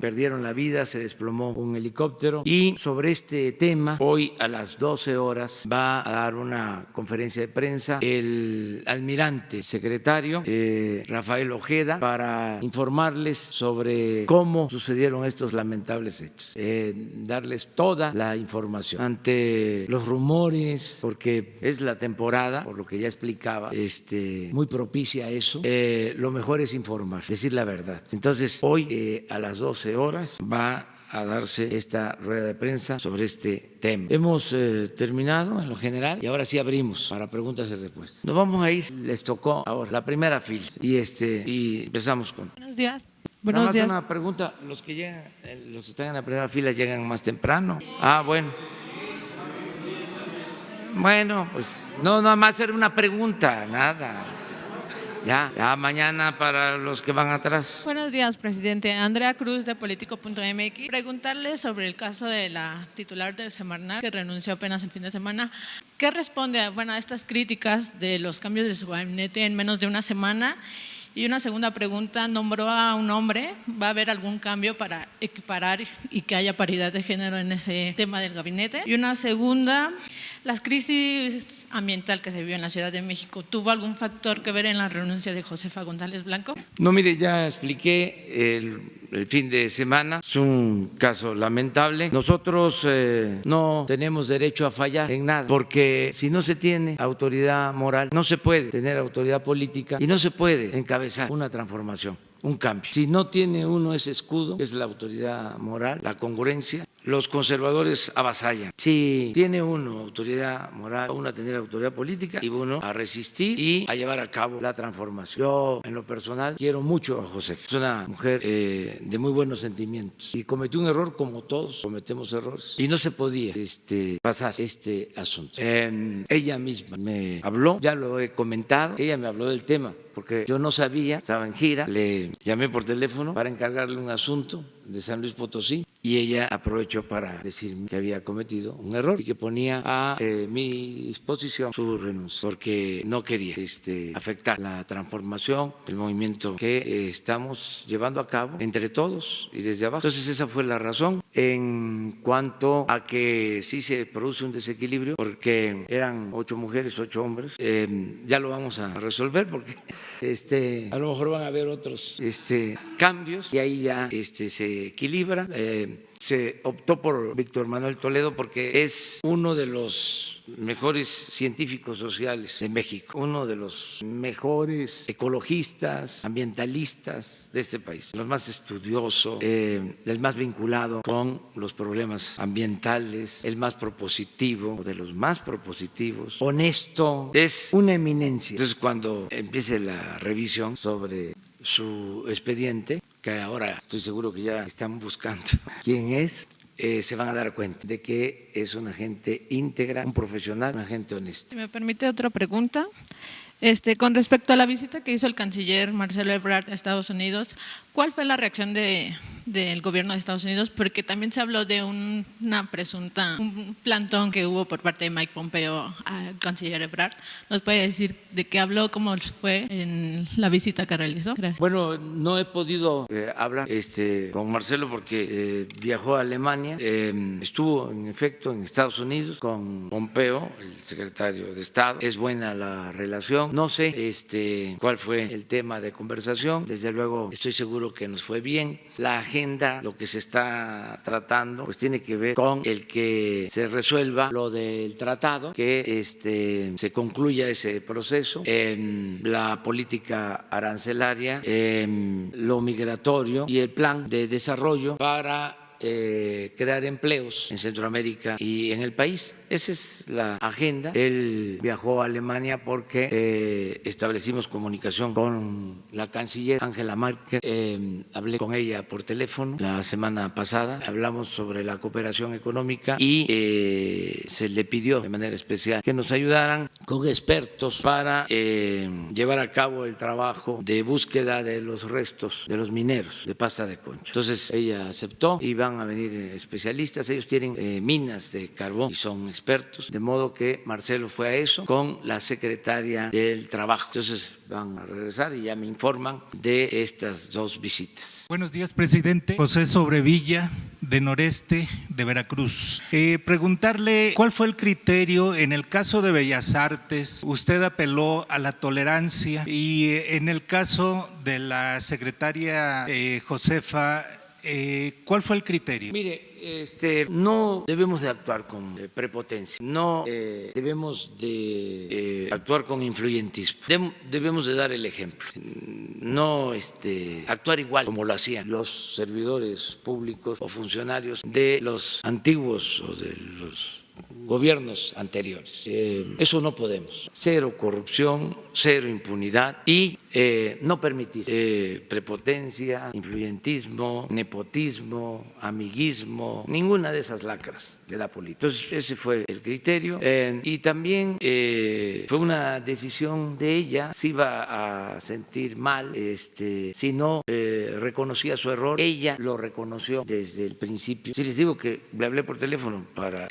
Perdieron la vida, se desplomó un helicóptero. Y sobre este tema, hoy a las 12 horas va a dar una conferencia de prensa el almirante secretario Rafael Ojeda para informarles sobre cómo sucedieron estos lamentables hechos, darles toda la información ante los rumores, porque es la temporada, por lo que ya explicaba, muy propicia a eso. Lo mejor es informar, decir la verdad. Entonces, hoy a las 12 horas va a darse esta rueda de prensa sobre este tema. Hemos terminado en lo general y ahora sí abrimos para preguntas y respuestas. Nos vamos a ir, les tocó ahora la primera fila y empezamos con… Buenos días. Nada Buenos más días. una pregunta, los que llegan, los que están en la primera fila llegan más temprano. Bueno. Bueno, pues no, nada más era una pregunta, nada. Ya mañana para los que van atrás. Buenos días, presidente. Andrea Cruz, de Politico.mx. Preguntarle sobre el caso de la titular de Semarnat, que renunció apenas el fin de semana. ¿Qué responde a estas críticas de los cambios de su gabinete en menos de una semana? Y una segunda pregunta, nombró a un hombre, ¿va a haber algún cambio para equiparar y que haya paridad de género en ese tema del gabinete? Y una segunda, la crisis ambiental que se vivió en la Ciudad de México, ¿tuvo algún factor que ver en la renuncia de Josefa González Blanco? No, mire, ya expliqué el fin de semana, es un caso lamentable. Nosotros no tenemos derecho a fallar en nada, porque si no se tiene autoridad moral, no se puede tener autoridad política y no se puede encabezar una transformación, un cambio. Si no tiene uno ese escudo, que es la autoridad moral, la congruencia, los conservadores avasallan. Si tiene uno autoridad moral, uno a tener autoridad política y uno a resistir y a llevar a cabo la transformación. Yo, en lo personal, quiero mucho a Josefa. Es una mujer de muy buenos sentimientos y cometió un error como todos cometemos errores y no se podía pasar este asunto. Ella misma me habló, ya lo he comentado, ella me habló del tema porque yo no sabía, estaba en gira, le llamé por teléfono para encargarle un asunto de San Luis Potosí y ella aprovechó para decirme que había cometido un error y que ponía a mi disposición su renuncia porque no quería afectar la transformación, el movimiento que estamos llevando a cabo entre todos y desde abajo. Entonces esa fue la razón. En cuanto a que sí se produce un desequilibrio porque eran 8 mujeres, 8 hombres, ya lo vamos a resolver porque a lo mejor van a haber otros cambios y ahí ya se equilibra. Se optó por Víctor Manuel Toledo porque es uno de los mejores científicos sociales de México, uno de los mejores ecologistas, ambientalistas de este país, el más estudioso, el más vinculado con los problemas ambientales, el más propositivo, de los más propositivos, honesto, es una eminencia. Entonces, cuando empiece la revisión sobre su expediente, que ahora estoy seguro que ya están buscando quién es, se van a dar cuenta de que es una gente íntegra, un profesional, una gente honesta. Si me permite otra pregunta. Con respecto a la visita que hizo el canciller Marcelo Ebrard a Estados Unidos, ¿cuál fue la reacción del gobierno de Estados Unidos? Porque también se habló de un plantón que hubo por parte de Mike Pompeo al canciller Ebrard. ¿Nos puede decir de qué habló, cómo fue en la visita que realizó? Gracias. Bueno, no he podido hablar con Marcelo porque viajó a Alemania, estuvo en efecto en Estados Unidos con Pompeo, el secretario de Estado. Es buena la relación. No sé cuál fue el tema de conversación. Desde luego estoy seguro que nos fue bien. La agenda, lo que se está tratando, pues tiene que ver con el que se resuelva lo del tratado, que se concluya ese proceso, la política arancelaria, lo migratorio y el plan de desarrollo para crear empleos en Centroamérica y en el país. Esa es la agenda. Él viajó a Alemania porque establecimos comunicación con la canciller Angela Merkel. Hablé con ella por teléfono la semana pasada. Hablamos sobre la cooperación económica y se le pidió de manera especial que nos ayudaran con expertos para llevar a cabo el trabajo de búsqueda de los restos de los mineros de pasta de concho. Entonces ella aceptó y van a venir especialistas. Ellos tienen minas de carbón y son expertos expertos, de modo que Marcelo fue a eso con la secretaria del Trabajo. Entonces van a regresar y ya me informan de estas dos visitas. Buenos días, presidente. José Sobrevilla, de Noreste, de Veracruz. Preguntarle cuál fue el criterio en el caso de Bellas Artes. Usted apeló a la tolerancia y en el caso de la secretaria Josefa, ¿cuál fue el criterio? Mire, no debemos de actuar con prepotencia, no debemos de actuar con influyentismo, debemos de dar el ejemplo, no actuar igual como lo hacían los servidores públicos o funcionarios de los antiguos o de los gobiernos anteriores. Eso no podemos. Cero corrupción, cero impunidad y no permitir prepotencia, influyentismo, nepotismo, amiguismo, ninguna de esas lacras de la política. Entonces ese fue el criterio y también fue una decisión de ella. Se iba a sentir mal si no reconocía su error. Ella lo reconoció desde el principio. Si les digo que le hablé por teléfono para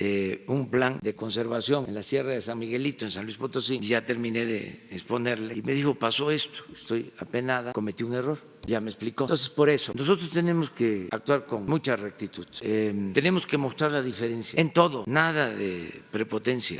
un plan de conservación en la Sierra de San Miguelito, en San Luis Potosí, ya terminé de exponerle y me dijo, pasó esto, estoy apenada, cometí un error. Ya me explicó. Entonces, por eso, nosotros tenemos que actuar con mucha rectitud. Tenemos que mostrar la diferencia en todo, nada de prepotencia.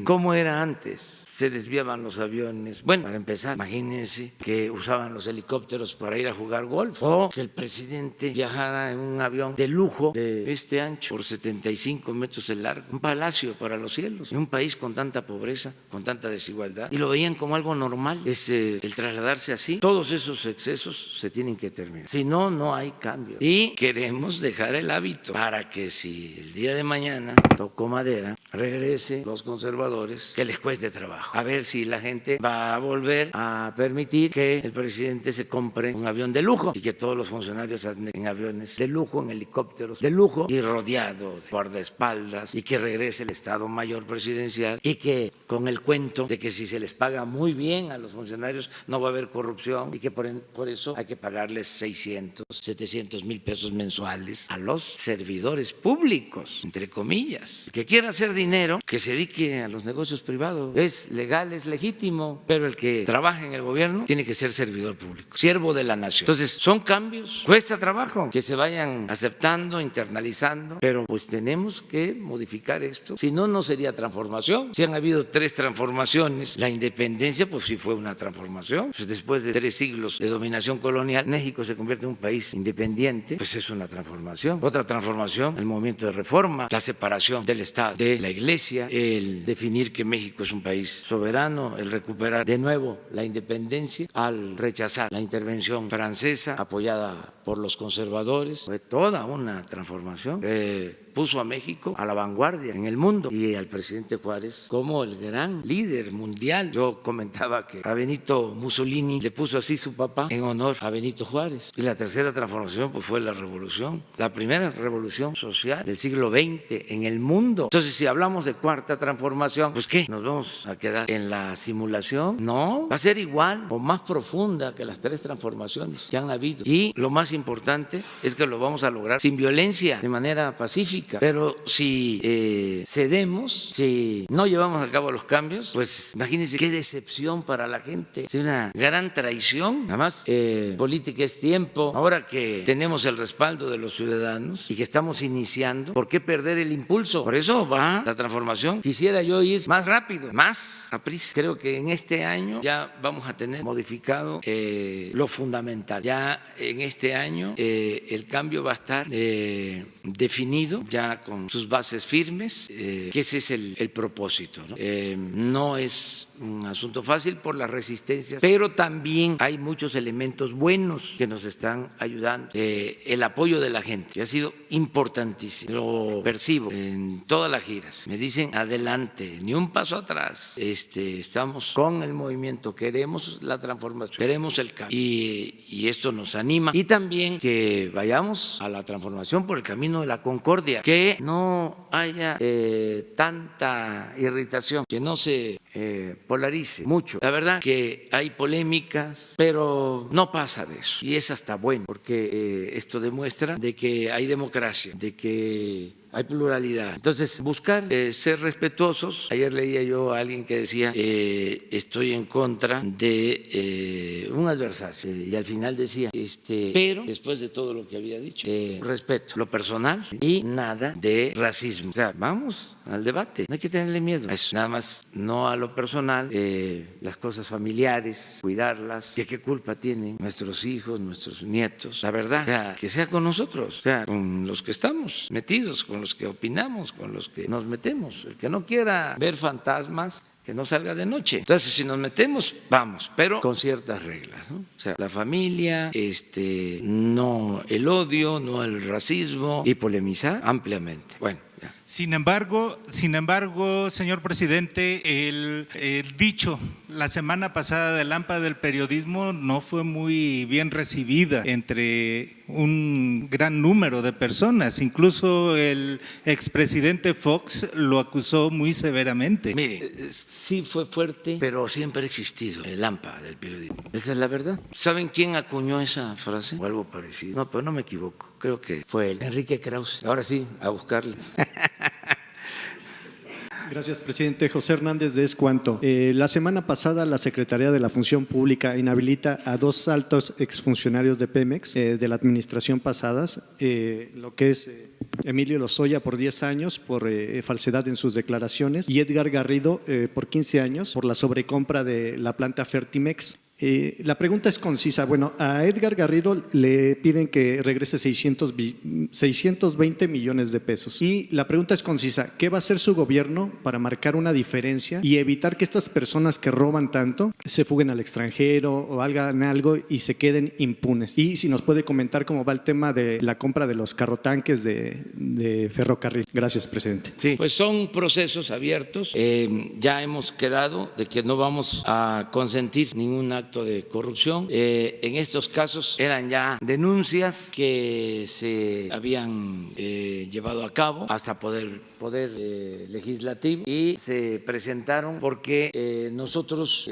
¿Cómo era antes? Se desviaban los aviones. Bueno, para empezar, imagínense que usaban los helicópteros para ir a jugar golf o que el presidente viajara en un avión de lujo de este ancho por 75 metros de largo, un palacio para los cielos, en un país con tanta pobreza, con tanta desigualdad, y lo veían como algo normal, el trasladarse así. Todos esos excesos se tienen que terminar. Si no, no hay cambio. Y queremos dejar el hábito para que si el día de mañana, toco madera, regrese los conservadores, que les cueste trabajo. A ver si la gente va a volver a permitir que el presidente se compre un avión de lujo y que todos los funcionarios anden en aviones de lujo, en helicópteros de lujo y rodeado de guardaespaldas, y que regrese el Estado Mayor Presidencial y que con el cuento de que si se les paga muy bien a los funcionarios no va a haber corrupción y que por eso hay que pagarles 600, 700 mil pesos mensuales a los servidores públicos, entre comillas. El que quiera hacer dinero, que se dedique a los negocios privados. Es legal, es legítimo, pero el que trabaja en el gobierno tiene que ser servidor público, siervo de la nación. Entonces, son cambios, cuesta trabajo que se vayan aceptando, internalizando, pero pues tenemos que modificar esto, si no, no sería transformación. Si han habido 3 transformaciones, la independencia pues sí fue una transformación. Pues después de 3 siglos de dominación colonial, México se convierte en un país independiente, pues es una transformación. Otra transformación, el movimiento de reforma, la separación del Estado de la Iglesia, el definir que México es un país soberano, el recuperar de nuevo la independencia al rechazar la intervención francesa apoyada por los conservadores. Fue toda una transformación. Puso a México a la vanguardia en el mundo y al presidente Juárez como el gran líder mundial. Yo comentaba que a Benito Mussolini le puso así su papá en honor a Benito Juárez. Y la tercera transformación pues fue la revolución, la primera revolución social del siglo XX en el mundo. Entonces, si hablamos de cuarta transformación, pues ¿qué? ¿Nos vamos a quedar en la simulación? No, va a ser igual o más profunda que las 3 transformaciones que han habido. Y lo más importante es que lo vamos a lograr sin violencia, de manera pacífica. Pero si cedemos, si no llevamos a cabo los cambios, pues imagínense qué decepción para la gente. Es una gran traición. Además, política es tiempo. Ahora que tenemos el respaldo de los ciudadanos y que estamos iniciando, ¿por qué perder el impulso? Por eso va la transformación. Quisiera yo ir más rápido, más a prisa. Creo que en este año ya vamos a tener modificado lo fundamental. Ya en este año el cambio va a estar definido, ya con sus bases firmes, que ese es el propósito, ¿no? No es un asunto fácil por las resistencias, pero también hay muchos elementos buenos que nos están ayudando. El apoyo de la gente ha sido importantísimo, lo percibo en todas las giras. Me dicen adelante, ni un paso atrás. Estamos con el movimiento, queremos la transformación, queremos el cambio y esto nos anima. Y también que vayamos a la transformación por el camino de la concordia, que no haya tanta irritación, que no se polarice mucho. La verdad que hay polémicas, pero no pasa de eso y es hasta bueno, porque esto demuestra de que hay democracia, de que hay pluralidad. Entonces, buscar ser respetuosos. Ayer leía yo a alguien que decía, estoy en contra de un adversario. Y al final decía, pero después de todo lo que había dicho, respeto lo personal y nada de racismo. O sea, vamos al debate, no hay que tenerle miedo a eso, nada más no a lo personal, las cosas familiares, cuidarlas, ¿qué culpa tienen nuestros hijos, nuestros nietos? La verdad, o sea, que sea con nosotros, o sea, con los que estamos metidos, con los que opinamos, con los que nos metemos. El que no quiera ver fantasmas, que no salga de noche. Entonces, si nos metemos, vamos, pero con ciertas reglas, ¿no? O sea, la familia, no el odio, no el racismo, y polemizar ampliamente. Bueno. Sin embargo, señor presidente, el dicho la semana pasada del AMPA del periodismo no fue muy bien recibida entre un gran número de personas. Incluso el expresidente Fox lo acusó muy severamente. Mire, sí fue fuerte, pero siempre ha existido el AMPA del periodismo. Esa es la verdad. ¿Saben quién acuñó esa frase? O algo parecido. No, pero no me equivoco. Creo que fue él, Enrique Krause. Ahora sí, a buscarle. Gracias, presidente. José Hernández de Es Cuanto. La semana pasada la Secretaría de la Función Pública inhabilita a 2 altos exfuncionarios de Pemex de la administración pasadas, lo que es Emilio Lozoya por 10 años por falsedad en sus declaraciones y Edgar Garrido por 15 años por la sobrecompra de la planta Fertimex. La pregunta es concisa. Bueno, a Edgar Garrido le piden que regrese 620 millones de pesos. Y la pregunta es concisa. ¿Qué va a hacer su gobierno para marcar una diferencia y evitar que estas personas que roban tanto se fuguen al extranjero o hagan algo y se queden impunes? Y si nos puede comentar cómo va el tema de la compra de los carrotanques de ferrocarril. Gracias, presidente. Sí, pues son procesos abiertos. Ya hemos quedado de que no vamos a consentir ningún acto de corrupción. En estos casos eran ya denuncias que se habían llevado a cabo hasta poder legislativo y se presentaron porque nosotros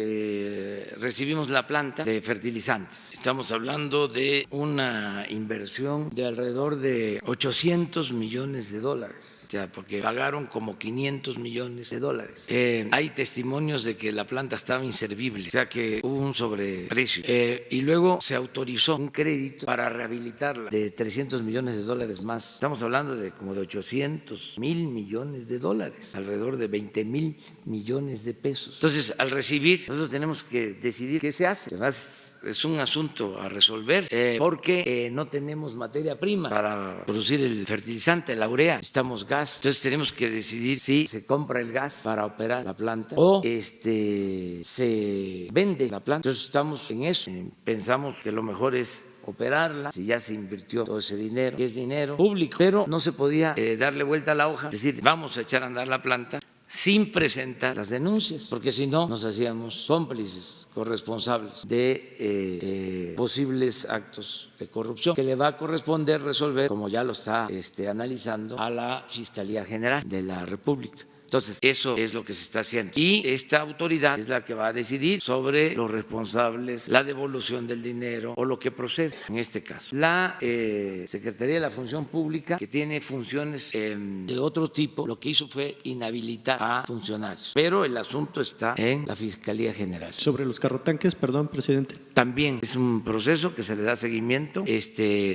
recibimos la planta de fertilizantes. Estamos hablando de una inversión de alrededor de 800 millones de dólares, o sea, porque pagaron como 500 millones de dólares. Hay testimonios de que la planta estaba inservible, o sea que hubo un sobreprecio. Y luego se autorizó un crédito para rehabilitarla de 300 millones de dólares más. Estamos hablando de como de 800,000 millones de dólares, alrededor de 20,000 millones de pesos. Entonces, al recibir, nosotros tenemos que decidir qué se hace. Además, es un asunto a resolver porque no tenemos materia prima para producir el fertilizante, la urea, necesitamos gas. Entonces, tenemos que decidir si se compra el gas para operar la planta o se vende la planta. Entonces, estamos en eso. Pensamos que lo mejor es operarla, si ya se invirtió todo ese dinero, que es dinero público, pero no se podía darle vuelta a la hoja, es decir, vamos a echar a andar la planta sin presentar las denuncias, porque si no nos hacíamos cómplices, corresponsables de posibles actos de corrupción que le va a corresponder resolver, como ya lo está analizando, a la Fiscalía General de la República. Entonces, eso es lo que se está haciendo. Y esta autoridad es la que va a decidir sobre los responsables, la devolución del dinero o lo que procede en este caso. La Secretaría de la Función Pública, que tiene funciones de otro tipo, lo que hizo fue inhabilitar a funcionarios. Pero el asunto está en la Fiscalía General. Sobre los carrotanques, perdón, presidente. También es un proceso que se le da seguimiento.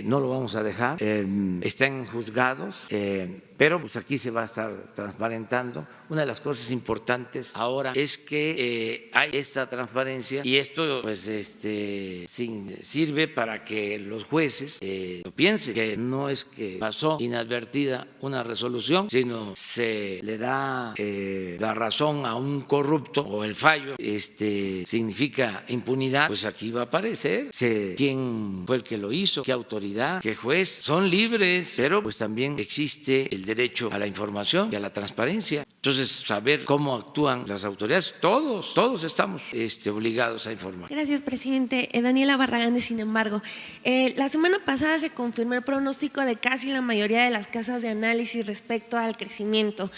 No lo vamos a dejar. Está en juzgados. Pero pues aquí se va a estar transparentando. Una de las cosas importantes ahora es que hay esta transparencia y esto pues sirve para que los jueces lo piensen, que no es que pasó inadvertida una resolución, sino se le da la razón a un corrupto o el fallo significa impunidad, pues aquí va a aparecer quién fue el que lo hizo, qué autoridad, qué juez. Son libres, pero pues también existe el derecho a la información y a la transparencia. Entonces, saber cómo actúan las autoridades, todos estamos obligados a informar. Gracias, presidente. Daniela Barragán, sin embargo. La semana pasada se confirmó el pronóstico de casi la mayoría de las casas de análisis respecto al crecimiento.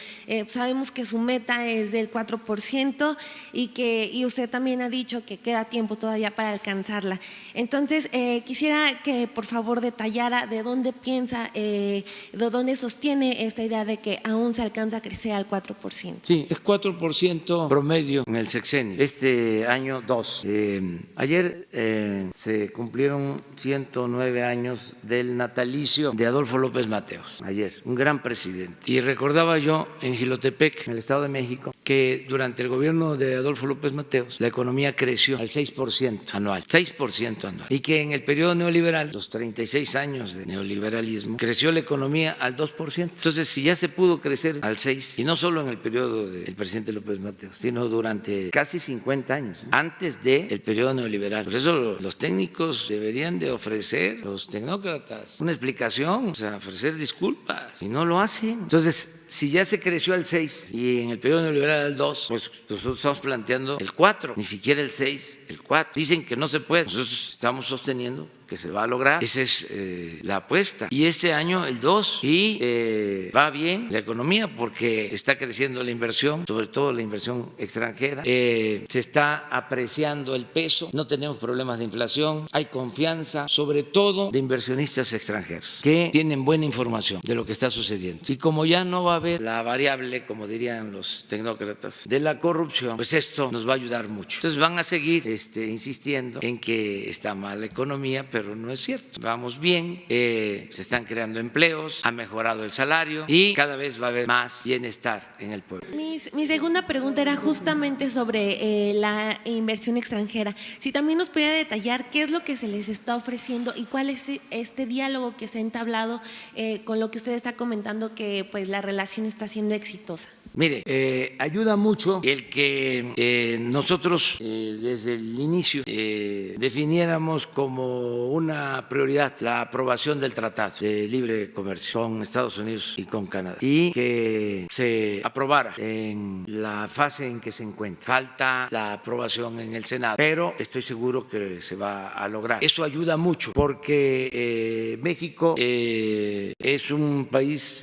Sabemos que su meta es del 4% y usted también ha dicho que queda tiempo todavía para alcanzarla. Entonces, quisiera que por favor detallara de dónde piensa, de dónde sostiene esta idea de que aún se alcanza a crecer al 4%. Sí, es 4% promedio en el sexenio, este año 2. Ayer se cumplieron 109 años del natalicio de Adolfo López Mateos, ayer, un gran presidente. Y recordaba yo en Jilotepec, en el Estado de México, que durante el gobierno de Adolfo López Mateos la economía creció al 6% anual, 6% anual. Y que en el periodo neoliberal, los 36 años de neoliberalismo, creció la economía al 2%. Entonces, si ya se pudo crecer al 6%, y no solo en el periodo del presidente López Mateos, sino durante casi 50 años, antes del periodo neoliberal. Por eso los técnicos deberían de ofrecer, los tecnócratas, una explicación, o sea, ofrecer disculpas, y no lo hacen. Entonces, si ya se creció al 6 y en el periodo neoliberal al 2, pues nosotros estamos planteando el 4, ni siquiera el 6, el 4. Dicen que no se puede, nosotros estamos sosteniendo que se va a lograr. Esa es la apuesta. Y este año el 2, y va bien la economía porque está creciendo la inversión, sobre todo la inversión extranjera, se está apreciando el peso, no tenemos problemas de inflación, hay confianza, sobre todo de inversionistas extranjeros que tienen buena información de lo que está sucediendo. Y como ya no va a haber la variable, como dirían los tecnócratas, de la corrupción, pues esto nos va a ayudar mucho. Entonces van a seguir insistiendo en que está mal la economía, pero no es cierto. Vamos bien, se están creando empleos, ha mejorado el salario y cada vez va a haber más bienestar en el pueblo. Mi segunda pregunta era justamente sobre la inversión extranjera. Si también nos pudiera detallar qué es lo que se les está ofreciendo y cuál es este diálogo que se ha entablado con lo que usted está comentando, que pues la relación está siendo exitosa. Mire, ayuda mucho el que nosotros desde el inicio definiéramos como una prioridad la aprobación del Tratado de Libre Comercio con Estados Unidos y con Canadá, y que se aprobara en la fase en que se encuentra. Falta la aprobación en el Senado, pero estoy seguro que se va a lograr. Eso ayuda mucho porque México es un país,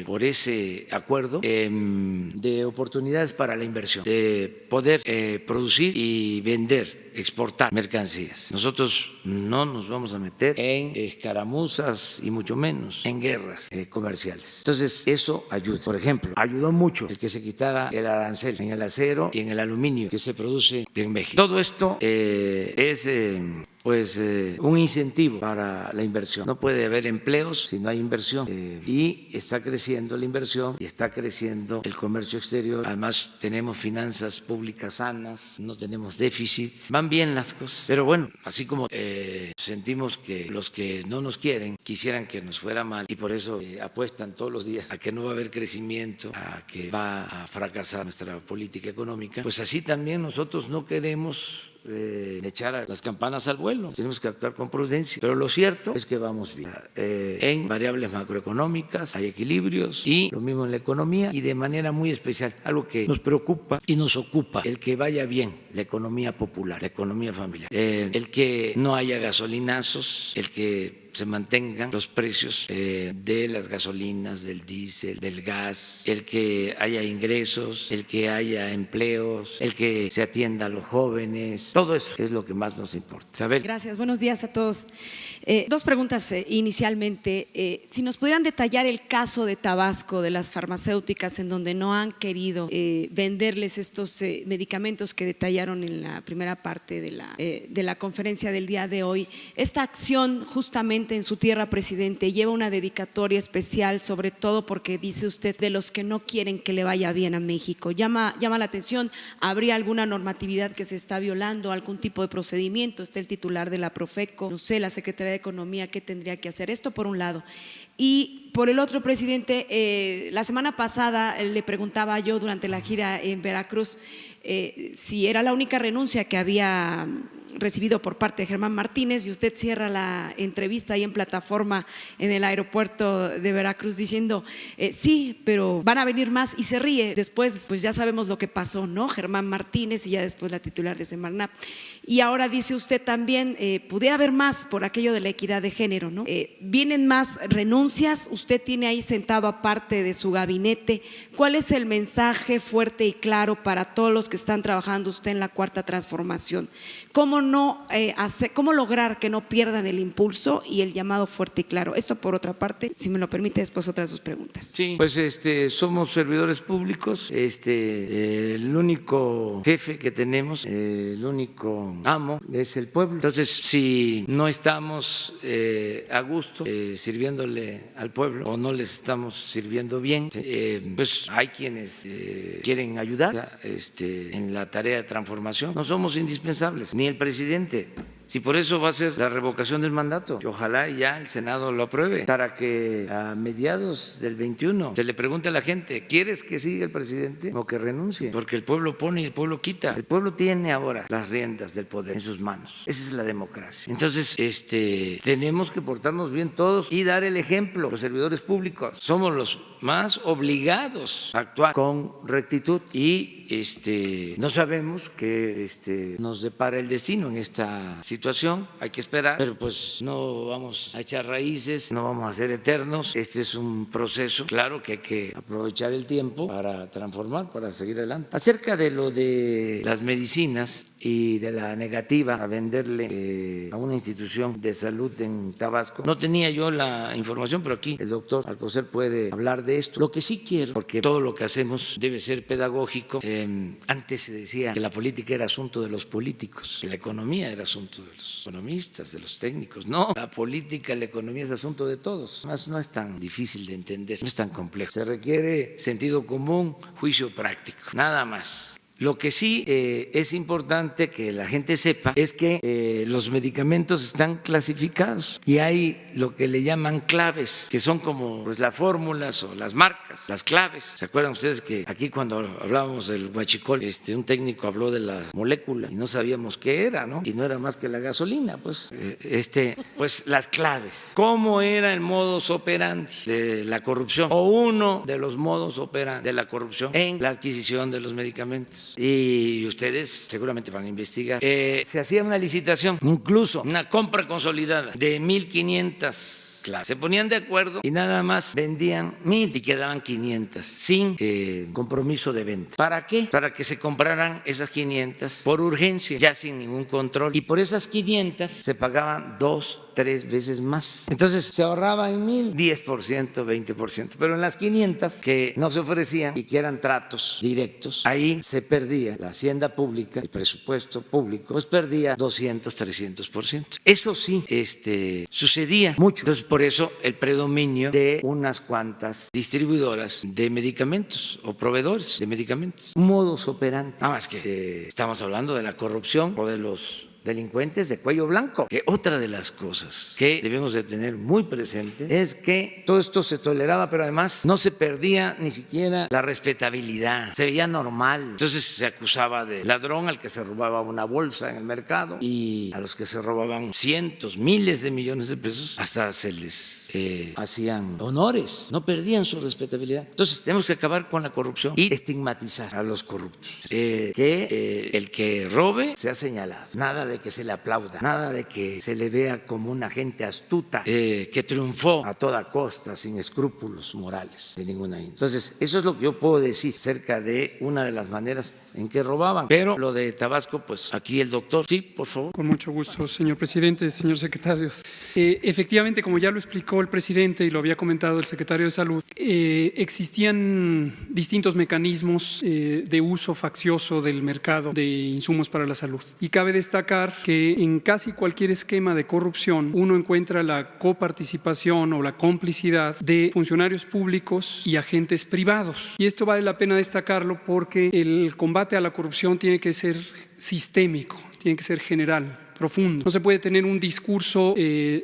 por ese acuerdo, de oportunidades para la inversión, de poder producir y vender, exportar mercancías. Nosotros no nos vamos a meter en escaramuzas y mucho menos en guerras comerciales. Entonces eso ayuda. Por ejemplo, ayudó mucho el que se quitara el arancel en el acero y en el aluminio que se produce en México. Todo esto es un incentivo para la inversión. No puede haber empleos si no hay inversión, y está creciendo la inversión y está creciendo el comercio exterior. Además tenemos finanzas públicas sanas, no tenemos déficit, van bien las cosas. Pero bueno, así como sentimos que los que no nos quieren quisieran que nos fuera mal y por eso apuestan todos los días a que no va a haber crecimiento, a que va a fracasar nuestra política económica, pues así también nosotros no queremos echar las campanas al vuelo. Tenemos que actuar con prudencia, pero lo cierto es que vamos bien. En variables macroeconómicas hay equilibrios, y lo mismo en la economía, y de manera muy especial algo que nos preocupa y nos ocupa: el que vaya bien la economía popular, la economía familiar, el que no haya gasolinazos, el que se mantengan los precios de las gasolinas, del diésel, del gas, el que haya ingresos, el que haya empleos, el que se atienda a los jóvenes. Todo eso es lo que más nos importa. Isabel. Gracias, buenos días a todos. Dos preguntas inicialmente. Si nos pudieran detallar el caso de Tabasco, de las farmacéuticas, en donde no han querido venderles estos medicamentos que detallaron en la primera parte de la conferencia del día de hoy. Esta acción justamente en su tierra, presidente, lleva una dedicatoria especial, sobre todo porque dice usted de los que no quieren que le vaya bien a México. Llama la atención, ¿habría alguna normatividad que se está violando, algún tipo de procedimiento? Está el titular de la Profeco, no sé, la Secretaría de Economía, ¿qué tendría que hacer? Esto por un lado. Y por el otro, presidente, la semana pasada le preguntaba yo durante la gira en Veracruz si era la única renuncia que había recibido por parte de Germán Martínez, y usted cierra la entrevista ahí en plataforma en el aeropuerto de Veracruz diciendo, sí, pero van a venir más, y se ríe. Después, pues ya sabemos lo que pasó, ¿no? Germán Martínez y ya después la titular de Semarnat. Y ahora dice usted también, pudiera haber más por aquello de la equidad de género, ¿no? Vienen más renuncias, usted tiene ahí sentado aparte de su gabinete. ¿Cuál es el mensaje fuerte y claro para todos los que están trabajando usted en la Cuarta Transformación? ¿Cómo lograr que no pierdan el impulso y el llamado fuerte y claro? Esto por otra parte, si me lo permite, después otras dos preguntas. Sí, pues somos servidores públicos, el único jefe que tenemos, el único amo es el pueblo. Entonces, si no estamos a gusto sirviéndole al pueblo o no les estamos sirviendo bien, pues hay quienes quieren ayudar en la tarea de transformación. No somos indispensables, ni el presidente. Si por eso va a ser la revocación del mandato, que ojalá ya el Senado lo apruebe, para que a mediados del 21 se le pregunte a la gente, ¿quieres que siga el presidente o que renuncie? Porque el pueblo pone y el pueblo quita. El pueblo tiene ahora las riendas del poder en sus manos. Esa es la democracia. Entonces, tenemos que portarnos bien todos y dar el ejemplo. Los servidores públicos somos los más obligados a actuar con rectitud y no sabemos qué nos depara el destino en esta situación, hay que esperar, pero pues no vamos a echar raíces, no vamos a ser eternos. Este es un proceso, claro que hay que aprovechar el tiempo para transformar, para seguir adelante. Acerca de lo de las medicinas y de la negativa a venderle a una institución de salud en Tabasco, no tenía yo la información, pero aquí el doctor Alcocer puede hablar de esto. Lo que sí quiero, porque todo lo que hacemos debe ser pedagógico, antes se decía que la política era asunto de los políticos, que la economía era asunto de los economistas, de los técnicos. No, la política, la economía es asunto de todos. Además, no es tan difícil de entender, no es tan complejo. Se requiere sentido común, juicio práctico, nada más. Lo que sí es importante que la gente sepa es que los medicamentos están clasificados y hay lo que le llaman claves, que son como pues, las fórmulas o las marcas, las claves. ¿Se acuerdan ustedes que aquí cuando hablábamos del huachicol, un técnico habló de la molécula y no sabíamos qué era, ¿no? Y no era más que la gasolina, pues. Pues las claves. ¿Cómo era el modus operandi de la corrupción? O uno de los modus operandi de la corrupción en la adquisición de los medicamentos. Y ustedes seguramente van a investigar. Se hacía una licitación, incluso una compra consolidada de 1,500 claves. Se ponían de acuerdo y nada más vendían 1,000 y quedaban 500 sin compromiso de venta. ¿Para qué? Para que se compraran esas 500 por urgencia, ya sin ningún control. Y por esas 500 se pagaban 2, 3 veces más. Entonces se ahorraba en 1,000, 10%, 20%. Pero en las 500 que no se ofrecían y que eran tratos directos, ahí se perdía la hacienda pública, el presupuesto público, pues perdía 200, 300%. Eso sí, sucedía mucho. Entonces, por eso el predominio de unas cuantas distribuidoras de medicamentos o proveedores de medicamentos. Un modus operandi. Nada más que estamos hablando de la corrupción o de los delincuentes de cuello blanco. Que otra de las cosas que debemos de tener muy presente es que todo esto se toleraba, pero además no se perdía ni siquiera la respetabilidad, se veía normal. Entonces se acusaba de ladrón al que se robaba una bolsa en el mercado y a los que se robaban cientos, miles de millones de pesos, hasta se les hacían honores, no perdían su respetabilidad. Entonces tenemos que acabar con la corrupción y estigmatizar a los corruptos. Que el que robe sea señalado, nada de que se le aplauda, nada de que se le vea como una gente astuta que triunfó a toda costa sin escrúpulos morales de ninguna índole. Entonces eso es lo que yo puedo decir acerca de una de las maneras en que robaban. Pero lo de Tabasco, pues aquí el doctor. Sí, por favor. Con mucho gusto, señor presidente, señores secretarios. Efectivamente, como ya lo explicó el presidente y lo había comentado el secretario de Salud, existían distintos mecanismos de uso faccioso del mercado de insumos para la salud. Y cabe destacar que en casi cualquier esquema de corrupción uno encuentra la coparticipación o la complicidad de funcionarios públicos y agentes privados. Y esto vale la pena destacarlo porque el combate a la corrupción tiene que ser sistémico, tiene que ser general. profundo. No se puede tener un discurso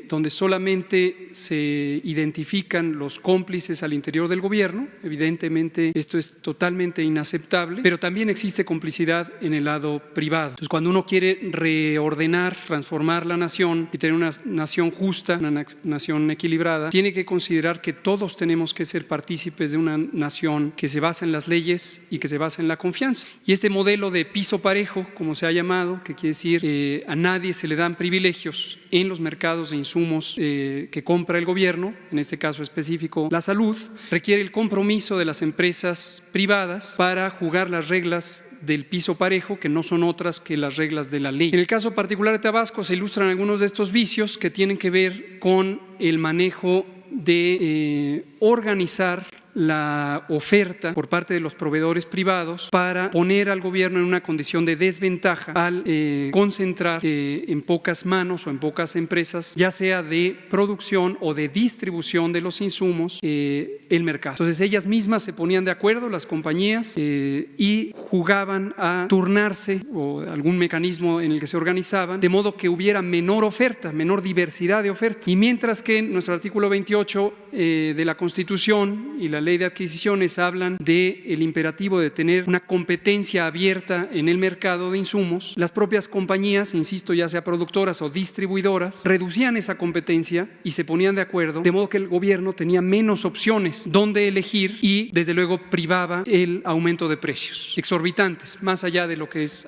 donde solamente se identifican los cómplices al interior del gobierno. Evidentemente esto es totalmente inaceptable, pero también existe complicidad en el lado privado. Entonces, cuando uno quiere reordenar, transformar la nación y tener una nación justa, una nación equilibrada, tiene que considerar que todos tenemos que ser partícipes de una nación que se basa en las leyes y que se basa en la confianza. Y este modelo de piso parejo, como se ha llamado, que quiere decir a nadie se le dan privilegios en los mercados de insumos que compra el gobierno, en este caso específico la salud, requiere el compromiso de las empresas privadas para jugar las reglas del piso parejo, que no son otras que las reglas de la ley. En el caso particular de Tabasco se ilustran algunos de estos vicios que tienen que ver con el manejo de organizar la oferta por parte de los proveedores privados para poner al gobierno en una condición de desventaja al concentrar en pocas manos o en pocas empresas, ya sea de producción o de distribución de los insumos, el mercado. Entonces ellas mismas se ponían de acuerdo, las compañías, y jugaban a turnarse o algún mecanismo en el que se organizaban, de modo que hubiera menor oferta, menor diversidad de oferta. Y mientras que en nuestro artículo 28 de la Constitución y la Ley de Adquisiciones hablan del imperativo de tener una competencia abierta en el mercado de insumos, las propias compañías, insisto, ya sea productoras o distribuidoras, reducían esa competencia y se ponían de acuerdo, de modo que el gobierno tenía menos opciones donde elegir y desde luego privaba el aumento de precios exorbitantes, más allá de lo que es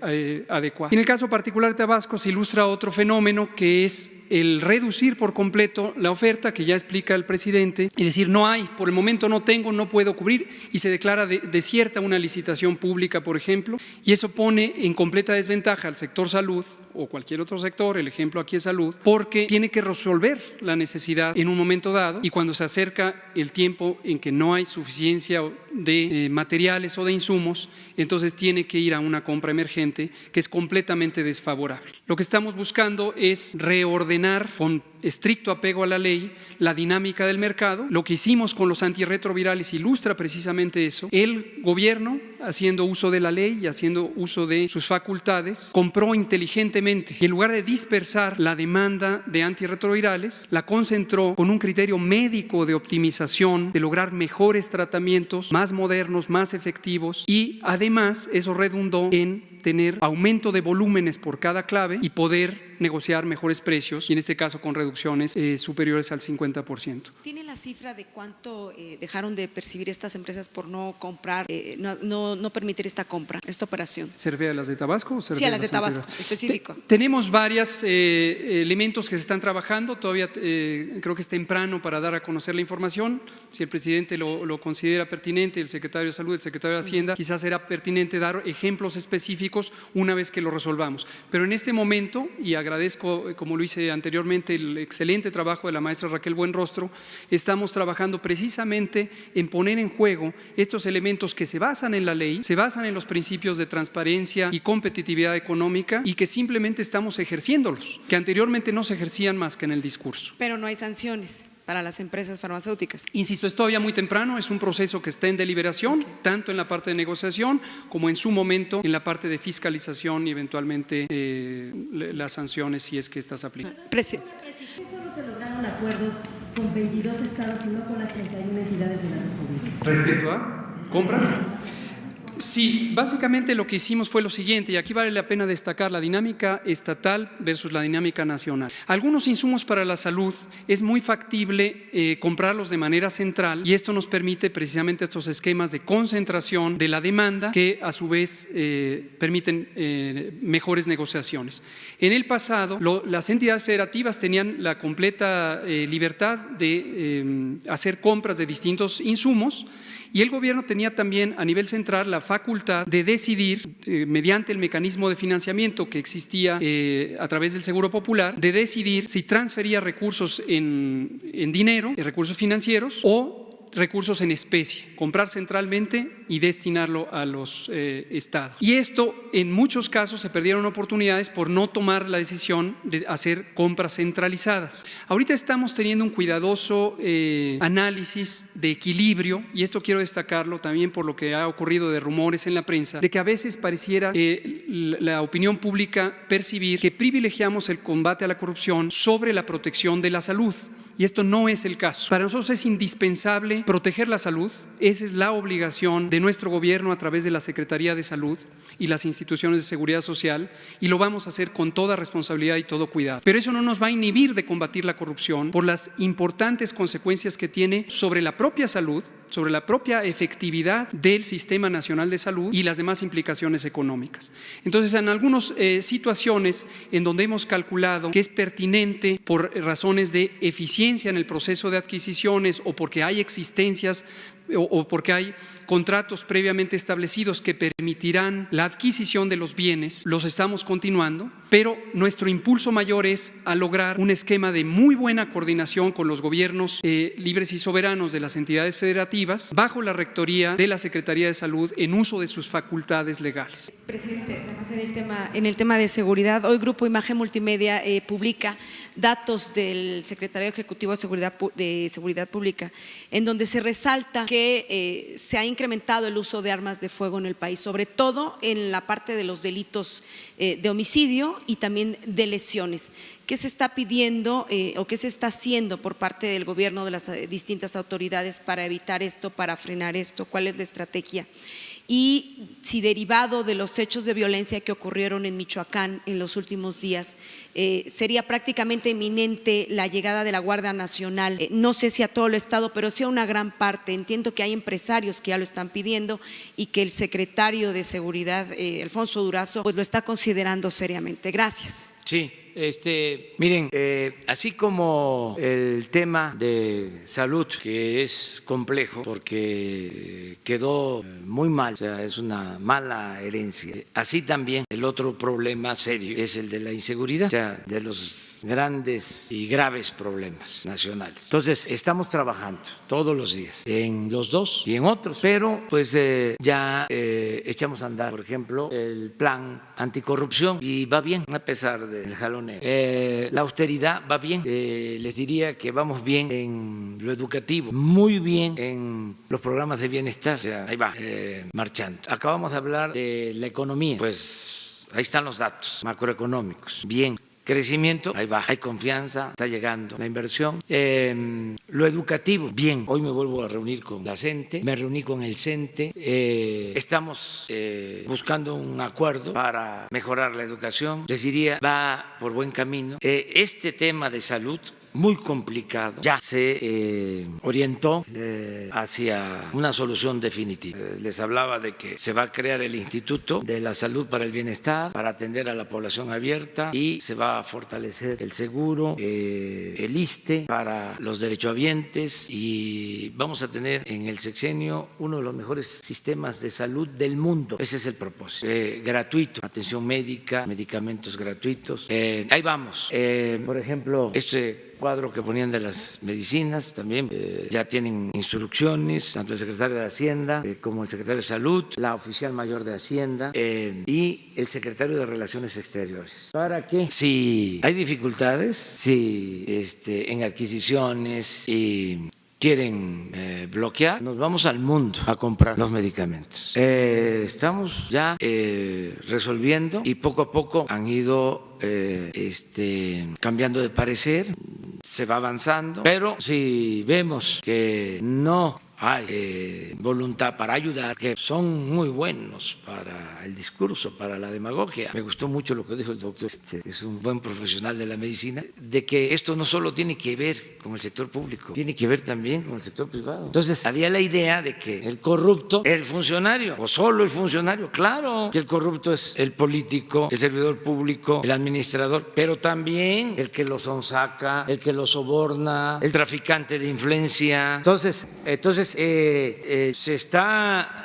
adecuado. En el caso particular de Tabasco se ilustra otro fenómeno, que es el reducir por completo la oferta, que ya explica el presidente, y decir no hay, por el momento no tengo, no puedo cubrir, y se declara desierta una licitación pública, por ejemplo, y eso pone en completa desventaja al sector salud o cualquier otro sector, el ejemplo aquí es salud, porque tiene que resolver la necesidad en un momento dado, y cuando se acerca el tiempo en que no hay suficiencia de materiales o de insumos, entonces tiene que ir a una compra emergente que es completamente desfavorable. Lo que estamos buscando es reordenar con estricto apego a la ley la dinámica del mercado. Lo que hicimos con los antirretrovirales ilustra precisamente eso. El gobierno, haciendo uso de la ley y haciendo uso de sus facultades, compró inteligentemente y en lugar de dispersar la demanda de antirretrovirales, la concentró con un criterio médico de optimización, de lograr mejores tratamientos, más modernos, más efectivos, y además eso redundó en tener aumento de volúmenes por cada clave y poder negociar mejores precios, y en este caso con reducciones superiores al 50%. ¿Tiene la cifra de cuánto dejaron de percibir estas empresas por no comprar, no permitir esta compra, esta operación? ¿Se refiere a las de Tabasco? Sí, a las de Tabasco, específico. Tenemos varios elementos que se están trabajando, todavía creo que es temprano para dar a conocer la información. Si el presidente lo considera pertinente, el secretario de Salud, el secretario de Hacienda, quizás será pertinente dar ejemplos específicos una vez que lo resolvamos. Pero en este momento, y agradezco, como lo hice anteriormente, el excelente trabajo de la maestra Raquel Buenrostro, estamos trabajando precisamente en poner en juego estos elementos que se basan en la ley, se basan en los principios de transparencia y competitividad económica, y que simplemente estamos ejerciéndolos, que anteriormente no se ejercían más que en el discurso. Pero no hay sanciones para las empresas farmacéuticas. Insisto, es todavía muy temprano, es un proceso que está en deliberación, tanto en la parte de negociación como en su momento en la parte de fiscalización y eventualmente las sanciones, si es que estas aplican. Presidente. Solo se lograron acuerdos con 22 estados y no con las 31 entidades de la República. ¿Respecto a compras? Sí, básicamente lo que hicimos fue lo siguiente, y aquí vale la pena destacar la dinámica estatal versus la dinámica nacional. Algunos insumos para la salud es muy factible comprarlos de manera central, y esto nos permite precisamente estos esquemas de concentración de la demanda que a su vez permiten mejores negociaciones. En el pasado, las entidades federativas tenían la completa libertad de hacer compras de distintos insumos, y el gobierno tenía también a nivel central la facultad de decidir, mediante el mecanismo de financiamiento que existía a través del Seguro Popular, de decidir si transfería recursos en dinero, recursos financieros, o recursos en especie, comprar centralmente y destinarlo a los estados. Y esto, en muchos casos, se perdieron oportunidades por no tomar la decisión de hacer compras centralizadas. Ahorita estamos teniendo un cuidadoso análisis de equilibrio, y esto quiero destacarlo también por lo que ha ocurrido de rumores en la prensa, de que a veces pareciera la opinión pública percibir que privilegiamos el combate a la corrupción sobre la protección de la salud. Y esto no es el caso. Para nosotros es indispensable proteger la salud. Esa es la obligación de nuestro gobierno a través de la Secretaría de Salud y las instituciones de seguridad social, y lo vamos a hacer con toda responsabilidad y todo cuidado. Pero eso no nos va a inhibir de combatir la corrupción por las importantes consecuencias que tiene sobre la propia salud, sobre la propia efectividad del Sistema Nacional de Salud y las demás implicaciones económicas. Entonces, en algunas situaciones en donde hemos calculado que es pertinente por razones de eficiencia en el proceso de adquisiciones, o porque hay existencias o porque hay contratos previamente establecidos que permitirán la adquisición de los bienes, los estamos continuando, pero nuestro impulso mayor es a lograr un esquema de muy buena coordinación con los gobiernos libres y soberanos de las entidades federativas, bajo la rectoría de la Secretaría de Salud, en uso de sus facultades legales. Presidente, en el tema de seguridad, hoy Grupo Imagen Multimedia publica datos del Secretario Ejecutivo de Seguridad Pública, en donde se resalta que se ha incrementado el uso de armas de fuego en el país, sobre todo en la parte de los delitos de homicidio y también de lesiones. ¿Qué se está pidiendo o qué se está haciendo por parte del gobierno, de las distintas autoridades, para evitar esto, para frenar esto? ¿Cuál es la estrategia? Y si derivado de los hechos de violencia que ocurrieron en Michoacán en los últimos días, sería prácticamente inminente la llegada de la Guardia Nacional, no sé si a todo el estado, pero sí a una gran parte. Entiendo que hay empresarios que ya lo están pidiendo y que el secretario de Seguridad, Alfonso Durazo, pues lo está considerando seriamente. Gracias. Sí. Miren, así como el tema de salud, que es complejo porque quedó muy mal, o sea, es una mala herencia, así también el otro problema serio es el de la inseguridad, o sea, de los grandes y graves problemas nacionales. Entonces, estamos trabajando todos los días en los dos y en otros, pero pues ya echamos a andar, por ejemplo, el plan anticorrupción, y va bien a pesar del jalón. La austeridad va bien, les diría que vamos bien en lo educativo, muy bien en los programas de bienestar, o sea, ahí va, marchando. Acabamos de hablar de la economía, pues ahí están los datos macroeconómicos, bien. Crecimiento, ahí va, hay confianza, está llegando la inversión. Lo educativo, bien. Hoy me vuelvo a reunir con la CENTE, me reuní con el CENTE, estamos buscando un acuerdo para mejorar la educación. Les diría, va por buen camino. Este tema de salud, muy complicado, ya se orientó hacia una solución definitiva. Les hablaba de que se va a crear el Instituto de la Salud para el Bienestar, para atender a la población abierta, y se va a fortalecer el seguro, el ISSSTE para los derechohabientes, y vamos a tener en el sexenio uno de los mejores sistemas de salud del mundo. Ese es el propósito. Gratuito, atención médica, medicamentos gratuitos. Ahí vamos. Por ejemplo, cuadro que ponían de las medicinas también, ya tienen instrucciones, tanto el secretario de Hacienda como el secretario de Salud, la oficial mayor de Hacienda y el secretario de Relaciones Exteriores. ¿Para qué? Si hay dificultades, si en adquisiciones y quieren bloquear, nos vamos al mundo a comprar los medicamentos. Estamos ya resolviendo, y poco a poco han ido cambiando de parecer, se va avanzando, pero si vemos que no hay voluntad para ayudar, que son muy buenos para el discurso, para la demagogia. Me gustó mucho lo que dijo el doctor, es un buen profesional de la medicina, de que esto no solo tiene que ver con el sector público, tiene que ver también con el sector privado. Entonces, había la idea de que el corrupto es el funcionario, o solo el funcionario. Claro que el corrupto es el político, el servidor público, el administrador, pero también el que lo sonsaca, el que lo soborna, el traficante de influencia. Entonces se está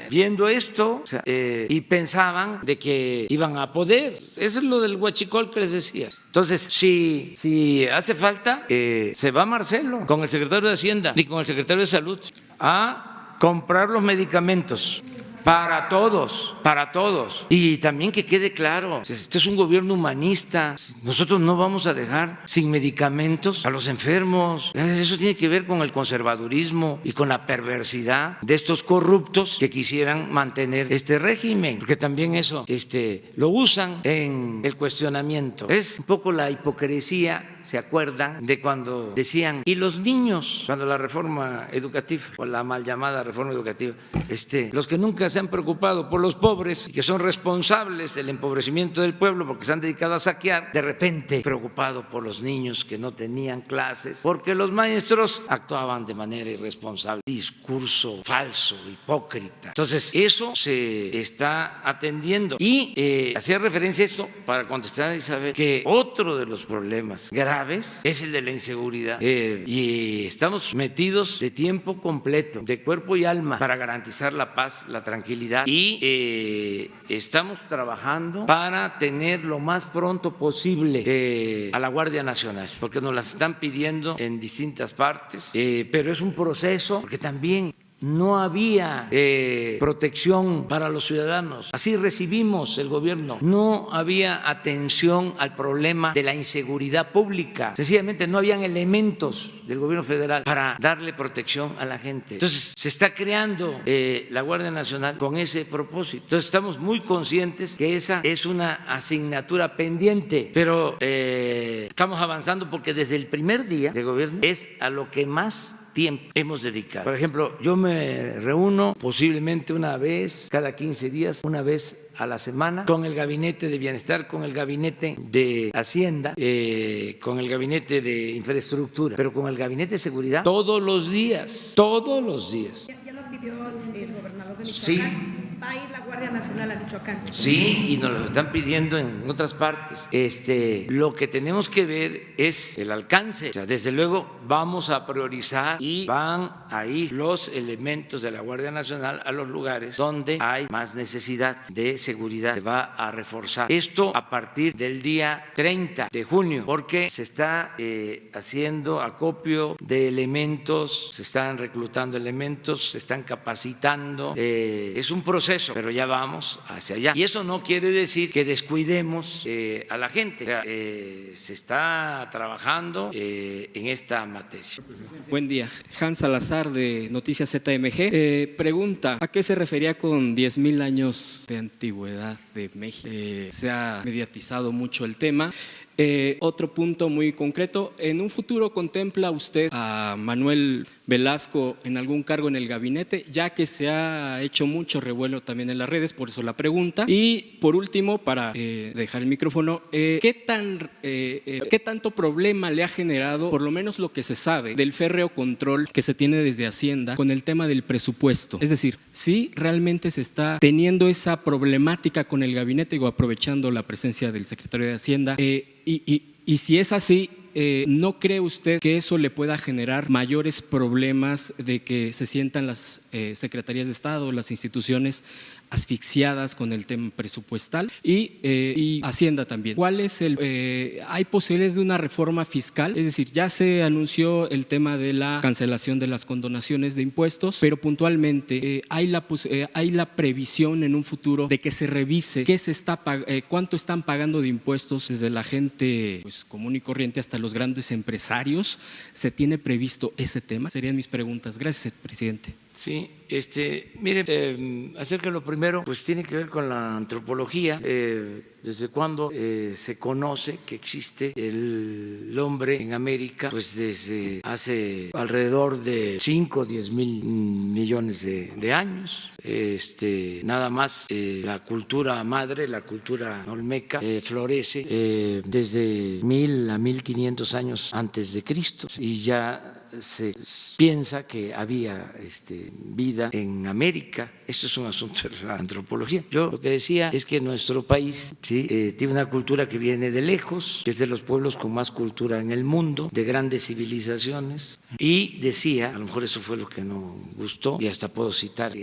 viendo esto, o sea, y pensaban de que iban a poder. Eso es lo del huachicol que les decía. Entonces, si hace falta, se va Marcelo con el secretario de Hacienda y con el secretario de Salud a comprar los medicamentos. Para todos. Y también que quede claro, este es un gobierno humanista. Nosotros no vamos a dejar sin medicamentos a los enfermos. Eso tiene que ver con el conservadurismo y con la perversidad de estos corruptos que quisieran mantener este régimen, porque también eso lo usan en el cuestionamiento. Es un poco la hipocresía. ¿Se acuerdan de cuando decían, y los niños, cuando la reforma educativa o la mal llamada reforma educativa, los que nunca se han preocupado por los pobres y que son responsables del empobrecimiento del pueblo porque se han dedicado a saquear, de repente preocupado por los niños que no tenían clases porque los maestros actuaban de manera irresponsable? Discurso falso, hipócrita. Entonces, eso se está atendiendo. Y hacía referencia a esto para contestar a Isabel, que otro de los problemas graves es el de la inseguridad, y estamos metidos de tiempo completo, de cuerpo y alma, para garantizar la paz, la tranquilidad, y estamos trabajando para tener lo más pronto posible a la Guardia Nacional, porque nos las están pidiendo en distintas partes, pero es un proceso, porque también no había protección para los ciudadanos. Así recibimos el gobierno. No había atención al problema de la inseguridad pública. Sencillamente no habían elementos del gobierno federal para darle protección a la gente. Entonces se está creando la Guardia Nacional con ese propósito. Entonces estamos muy conscientes que esa es una asignatura pendiente, pero estamos avanzando porque desde el primer día de gobierno es a lo que más tiempo hemos dedicado. Por ejemplo, yo me reúno posiblemente una vez cada 15 días, una vez a la semana, con el gabinete de bienestar, con el gabinete de Hacienda, con el gabinete de infraestructura, pero con el gabinete de seguridad todos los días. Ya lo pidió el gobernador de Michoacán. Sí. ¿Va a ir la Guardia Nacional a Michoacán? Sí, y nos lo están pidiendo en otras partes. Lo que tenemos que ver es el alcance. O sea, desde luego vamos a priorizar y van a ir los elementos de la Guardia Nacional a los lugares donde hay más necesidad de seguridad. Se va a reforzar esto a partir del día 30 de junio, porque se está haciendo acopio de elementos, se están reclutando elementos, se están capacitando. Es un proceso, pero ya vamos hacia allá. Y eso no quiere decir que descuidemos a la gente. O sea, se está trabajando en esta materia. Buen día. Hans Salazar, de Noticias ZMG. Pregunta, ¿a qué se refería con 10,000 años de antigüedad de México? Se ha mediatizado mucho el tema. Otro punto muy concreto, ¿en un futuro contempla usted a Manuel Velasco en algún cargo en el gabinete, ya que se ha hecho mucho revuelo también en las redes, por eso la pregunta? Y por último, para dejar el micrófono, ¿qué tanto problema le ha generado, por lo menos lo que se sabe, del férreo control que se tiene desde Hacienda con el tema del presupuesto? Es decir, si realmente se está teniendo esa problemática con el gabinete, digo, aprovechando la presencia del secretario de Hacienda, y si es así, ¿no cree usted que eso le pueda generar mayores problemas de que se sientan las secretarías de Estado, las instituciones asfixiadas con el tema presupuestal y Hacienda también? ¿Cuál es hay posibilidades de una reforma fiscal? Es decir, ya se anunció el tema de la cancelación de las condonaciones de impuestos, pero puntualmente hay la previsión en un futuro de que se revise cuánto están pagando de impuestos desde la gente común y corriente hasta los grandes empresarios. ¿Se tiene previsto ese tema? Serían mis preguntas. Gracias, presidente. Sí, mire, acerca de lo primero, pues tiene que ver con la antropología. Desde cuándo se conoce que existe el hombre en América, pues desde hace alrededor de 5 o 10 mil millones de años. Nada más la cultura madre, la cultura olmeca, florece desde 1000 a 1500 años antes de Cristo, y ya se piensa que había vida en América. Esto es un asunto de la antropología. Yo lo que decía es que nuestro país ¿sí? Tiene una cultura que viene de lejos, que es de los pueblos con más cultura en el mundo, de grandes civilizaciones. Y decía, a lo mejor eso fue lo que no gustó, y hasta puedo citar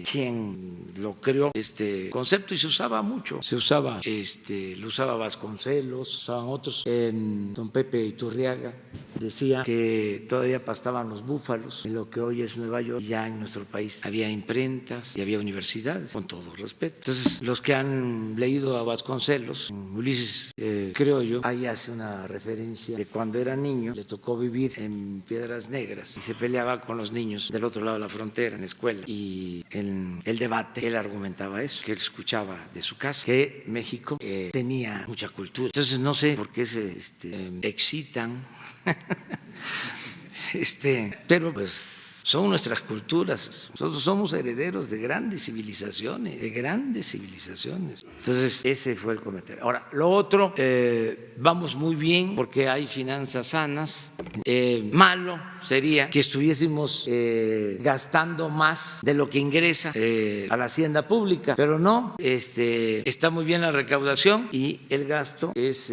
quién lo creó, este concepto, y se usaba mucho. Lo usaba Vasconcelos, usaban otros. Don Pepe Iturriaga decía que todavía pastaban los búfalos en lo que hoy es Nueva York. Ya en nuestro país había imprentas y había universidades, con todo respeto. Entonces, los que han leído a Vasconcelos, Ulises, creo yo, ahí hace una referencia de cuando era niño, le tocó vivir en Piedras Negras y se peleaba con los niños del otro lado de la frontera en la escuela. Y en el debate él argumentaba eso, que él escuchaba de su casa, que México tenía mucha cultura. Entonces, no sé por qué se excitan. Pero pues son nuestras culturas. Nosotros somos herederos de grandes civilizaciones, Entonces, ese fue el comentario. Ahora, lo otro, vamos muy bien porque hay finanzas sanas. Malo sería que estuviésemos gastando más de lo que ingresa a la hacienda pública, pero no, está muy bien la recaudación y el gasto es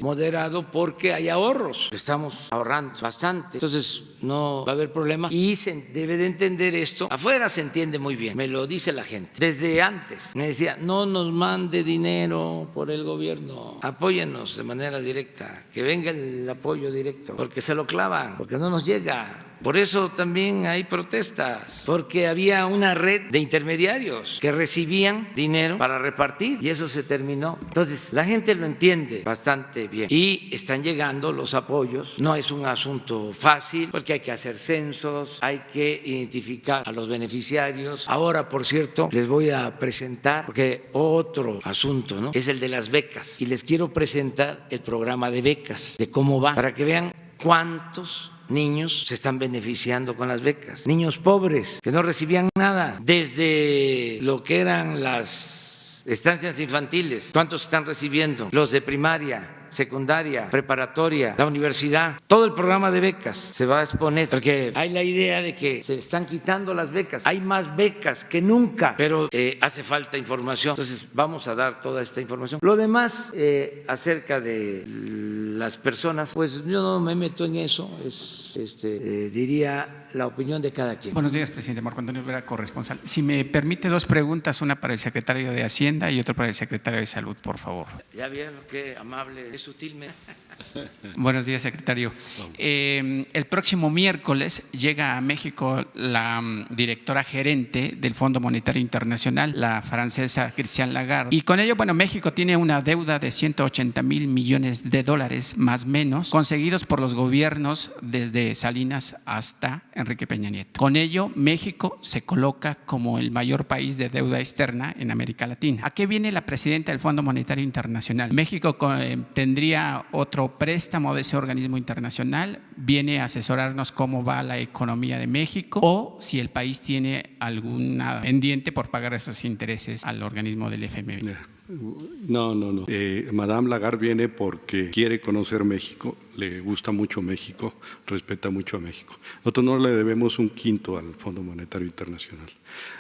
moderado porque hay ahorros, estamos ahorrando bastante, entonces no va a haber problema. Y se debe de entender esto, afuera se entiende muy bien, me lo dice la gente. Desde antes me decía, no nos mande dinero por el gobierno, apóyenos de manera directa, que venga el apoyo directo, porque se lo clavan, porque no nos llega. Por eso también hay protestas, porque había una red de intermediarios que recibían dinero para repartir y eso se terminó. Entonces, la gente lo entiende bastante bien y están llegando los apoyos. No es un asunto fácil porque hay que hacer censos, hay que identificar a los beneficiarios. Ahora, por cierto, les voy a presentar, porque otro asunto, ¿no?, es el de las becas, y les quiero presentar el programa de becas, de cómo va, para que vean cuántos niños se están beneficiando con las becas. Niños pobres que no recibían nada desde lo que eran las estancias infantiles. ¿Cuántos están recibiendo? Los de primaria, secundaria, preparatoria, la universidad. Todo el programa de becas se va a exponer, porque hay la idea de que se están quitando las becas. Hay más becas que nunca, pero hace falta información. Entonces vamos a dar toda esta información. Lo demás, acerca de las personas, pues yo no me meto en eso, diría la opinión de cada quien. Buenos días, presidente. Marco Antonio Vera, corresponsal. Si me permite, dos preguntas, una para el secretario de Hacienda y otra para el secretario de Salud, por favor. Ya vieron qué amable es sutilmente. Buenos días, secretario. El próximo miércoles llega a México la directora gerente del Fondo Monetario Internacional, la francesa Christine Lagarde. Y con ello, bueno, México tiene una deuda de 180,000 millones de dólares, más o menos, conseguidos por los gobiernos desde Salinas hasta Enrique Peña Nieto. Con ello, México se coloca como el mayor país de deuda externa en América Latina. ¿A qué viene la presidenta del Fondo Monetario Internacional? México tendría otro préstamo de ese organismo internacional, viene a asesorarnos cómo va la economía de México o si el país tiene alguna pendiente por pagar esos intereses al organismo del FMI. No. Madame Lagarde viene porque quiere conocer México, le gusta mucho México, respeta mucho a México. Nosotros no le debemos un quinto al Fondo Monetario Internacional.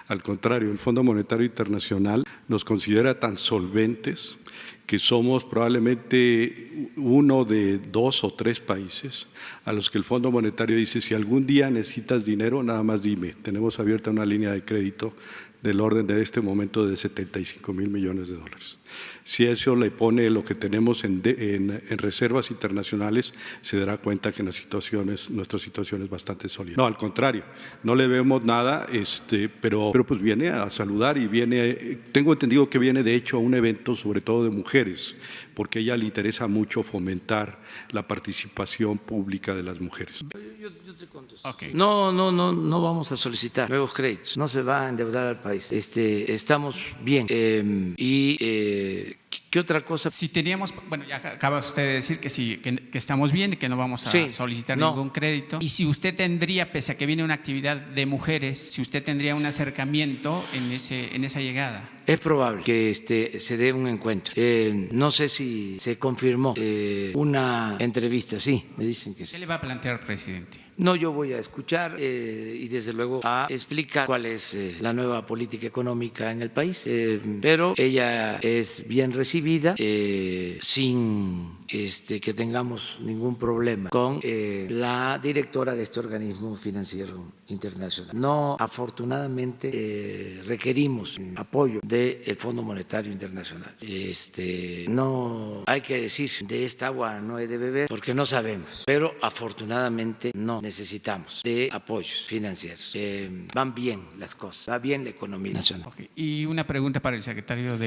Al contrario, el Fondo Monetario Internacional nos considera tan solventes que somos probablemente uno de 2 o 3 países a los que el Fondo Monetario dice, si algún día necesitas dinero, nada más dime. Tenemos abierta una línea de crédito del orden de este momento de 75,000 millones de dólares. Si eso le pone lo que tenemos en reservas internacionales, se dará cuenta que nuestra situación es bastante sólida. No, al contrario, no le vemos nada, pero pues viene a saludar y tengo entendido que viene de hecho a un evento sobre todo de mujeres, porque a ella le interesa mucho fomentar la participación pública de las mujeres. Yo te contesto. Okay. No vamos a solicitar nuevos créditos, no se va a endeudar al país. Estamos bien. ¿Qué otra cosa? Si teníamos, bueno, ya acaba usted de decir que sí, que estamos bien y que no vamos a solicitar ningún crédito. Y si usted tendría, pese a que viene una actividad de mujeres, si usted tendría un acercamiento en esa llegada. Es probable que se dé un encuentro. No sé si se confirmó una entrevista, sí, me dicen que sí. ¿Qué le va a plantear, presidente? No, yo voy a escuchar y desde luego a explicar cuál es la nueva política económica en el país, pero ella es bien recibida sin que tengamos ningún problema con la directora de este organismo financiero internacional. No, afortunadamente requerimos apoyo del Fondo Monetario Internacional. No hay que decir de esta agua no he de beber porque no sabemos, pero afortunadamente no necesitamos de apoyos financieros. Van bien las cosas, va bien la economía nacional. Okay. Y una pregunta para el secretario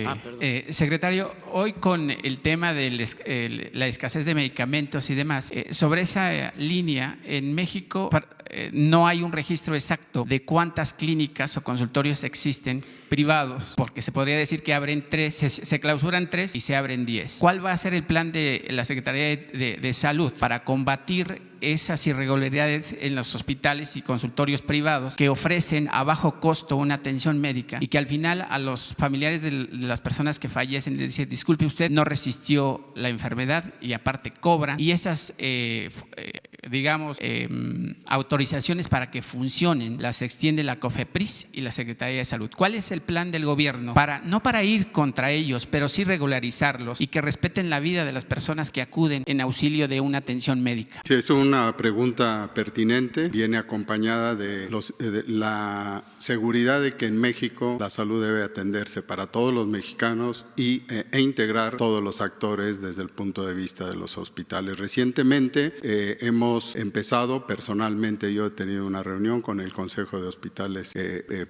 secretario, hoy con el tema de la escasez de medicamentos y demás, sobre esa línea, en México no hay un registro exacto de cuántas clínicas o consultorios existen privados, porque se podría decir que abren 3, se clausuran 3 y se abren 10. ¿Cuál va a ser el plan de la Secretaría de Salud para combatir esas irregularidades en los hospitales y consultorios privados que ofrecen a bajo costo una atención médica y que al final a los familiares de las personas que fallecen les dicen, disculpe, usted no resistió la enfermedad y aparte cobran, y esas autorizaciones para que funcionen las extiende la COFEPRIS y la Secretaría de Salud? ¿Cuál es el plan del gobierno no para ir contra ellos, pero sí regularizarlos y que respeten la vida de las personas que acuden en auxilio de una atención médica? Sí, es una pregunta pertinente, viene acompañada de la seguridad de que en México la salud debe atenderse para todos los mexicanos e integrar todos los actores desde el punto de vista de los hospitales. Recientemente hemos empezado, personalmente yo he tenido una reunión con el Consejo de Hospitales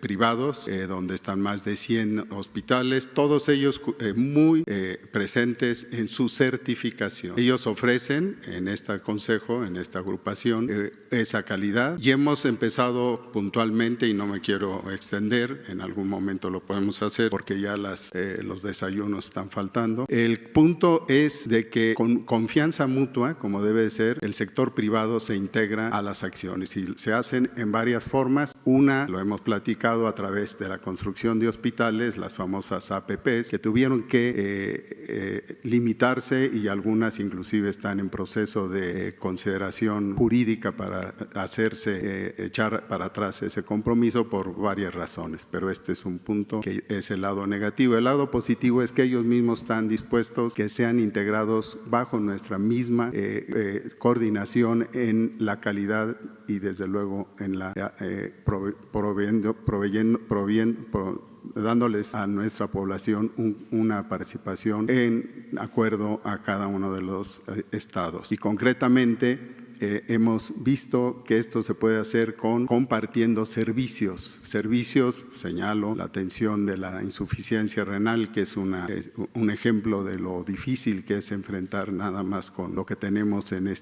Privados, donde están más de 100 hospitales, todos ellos muy presentes en su certificación. Ellos ofrecen en este consejo, en esta agrupación, esa calidad, y hemos empezado puntualmente, y no me quiero extender, en algún momento lo podemos hacer porque ya los desayunos están faltando. El punto es de que con confianza mutua, como debe de ser, el sector privado se integra a las acciones y se hacen en varias formas. Una, lo hemos platicado a través de la construcción de hospitales, las famosas APPs, que tuvieron que limitarse y algunas inclusive están en proceso de consideración jurídica para echar para atrás ese compromiso por varias razones, pero este es un punto que es el lado negativo. El lado positivo es que ellos mismos están dispuestos que sean integrados bajo nuestra misma coordinación en la calidad y desde luego en la dándoles a nuestra población una participación en acuerdo a cada uno de los estados. Y concretamente hemos visto que esto se puede hacer compartiendo servicios, señalo la atención de la insuficiencia renal, que es un ejemplo de lo difícil que es enfrentar nada más con lo que tenemos en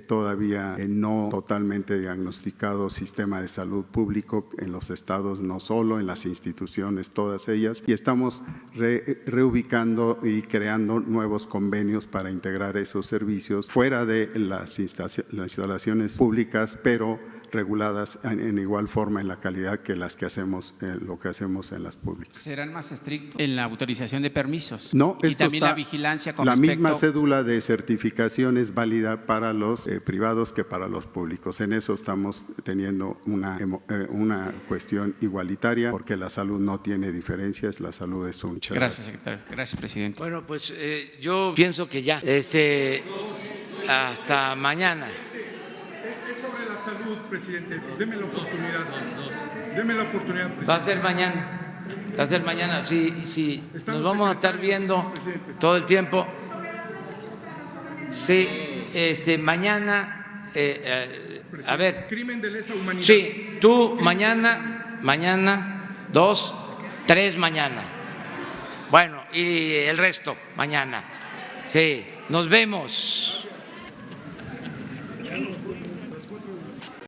todavía no totalmente diagnosticado sistema de salud público en los estados, no solo en las instituciones, todas ellas, y estamos reubicando y creando nuevos convenios para integrar esos servicios fuera de las instalaciones públicas, pero reguladas en igual forma en la calidad que las que hacemos, lo que hacemos en las públicas. ¿Serán más estrictos en la autorización de permisos? No, y también la vigilancia con la misma cédula de certificación es válida para los privados que para los públicos. En eso estamos teniendo una cuestión igualitaria, porque la salud no tiene diferencias, la salud es un. Gracias, secretario. Gracias, presidente. Bueno, pues yo pienso que ya hasta mañana. Es sobre la salud, presidente. Deme la oportunidad. Presidente. Va a ser mañana. Sí, nos vamos a estar viendo todo el tiempo. Sí, mañana. A ver. Crimen de lesa humanidad. Sí, tú mañana, 2, 3 mañana. Bueno, y el resto mañana. Sí, nos vemos.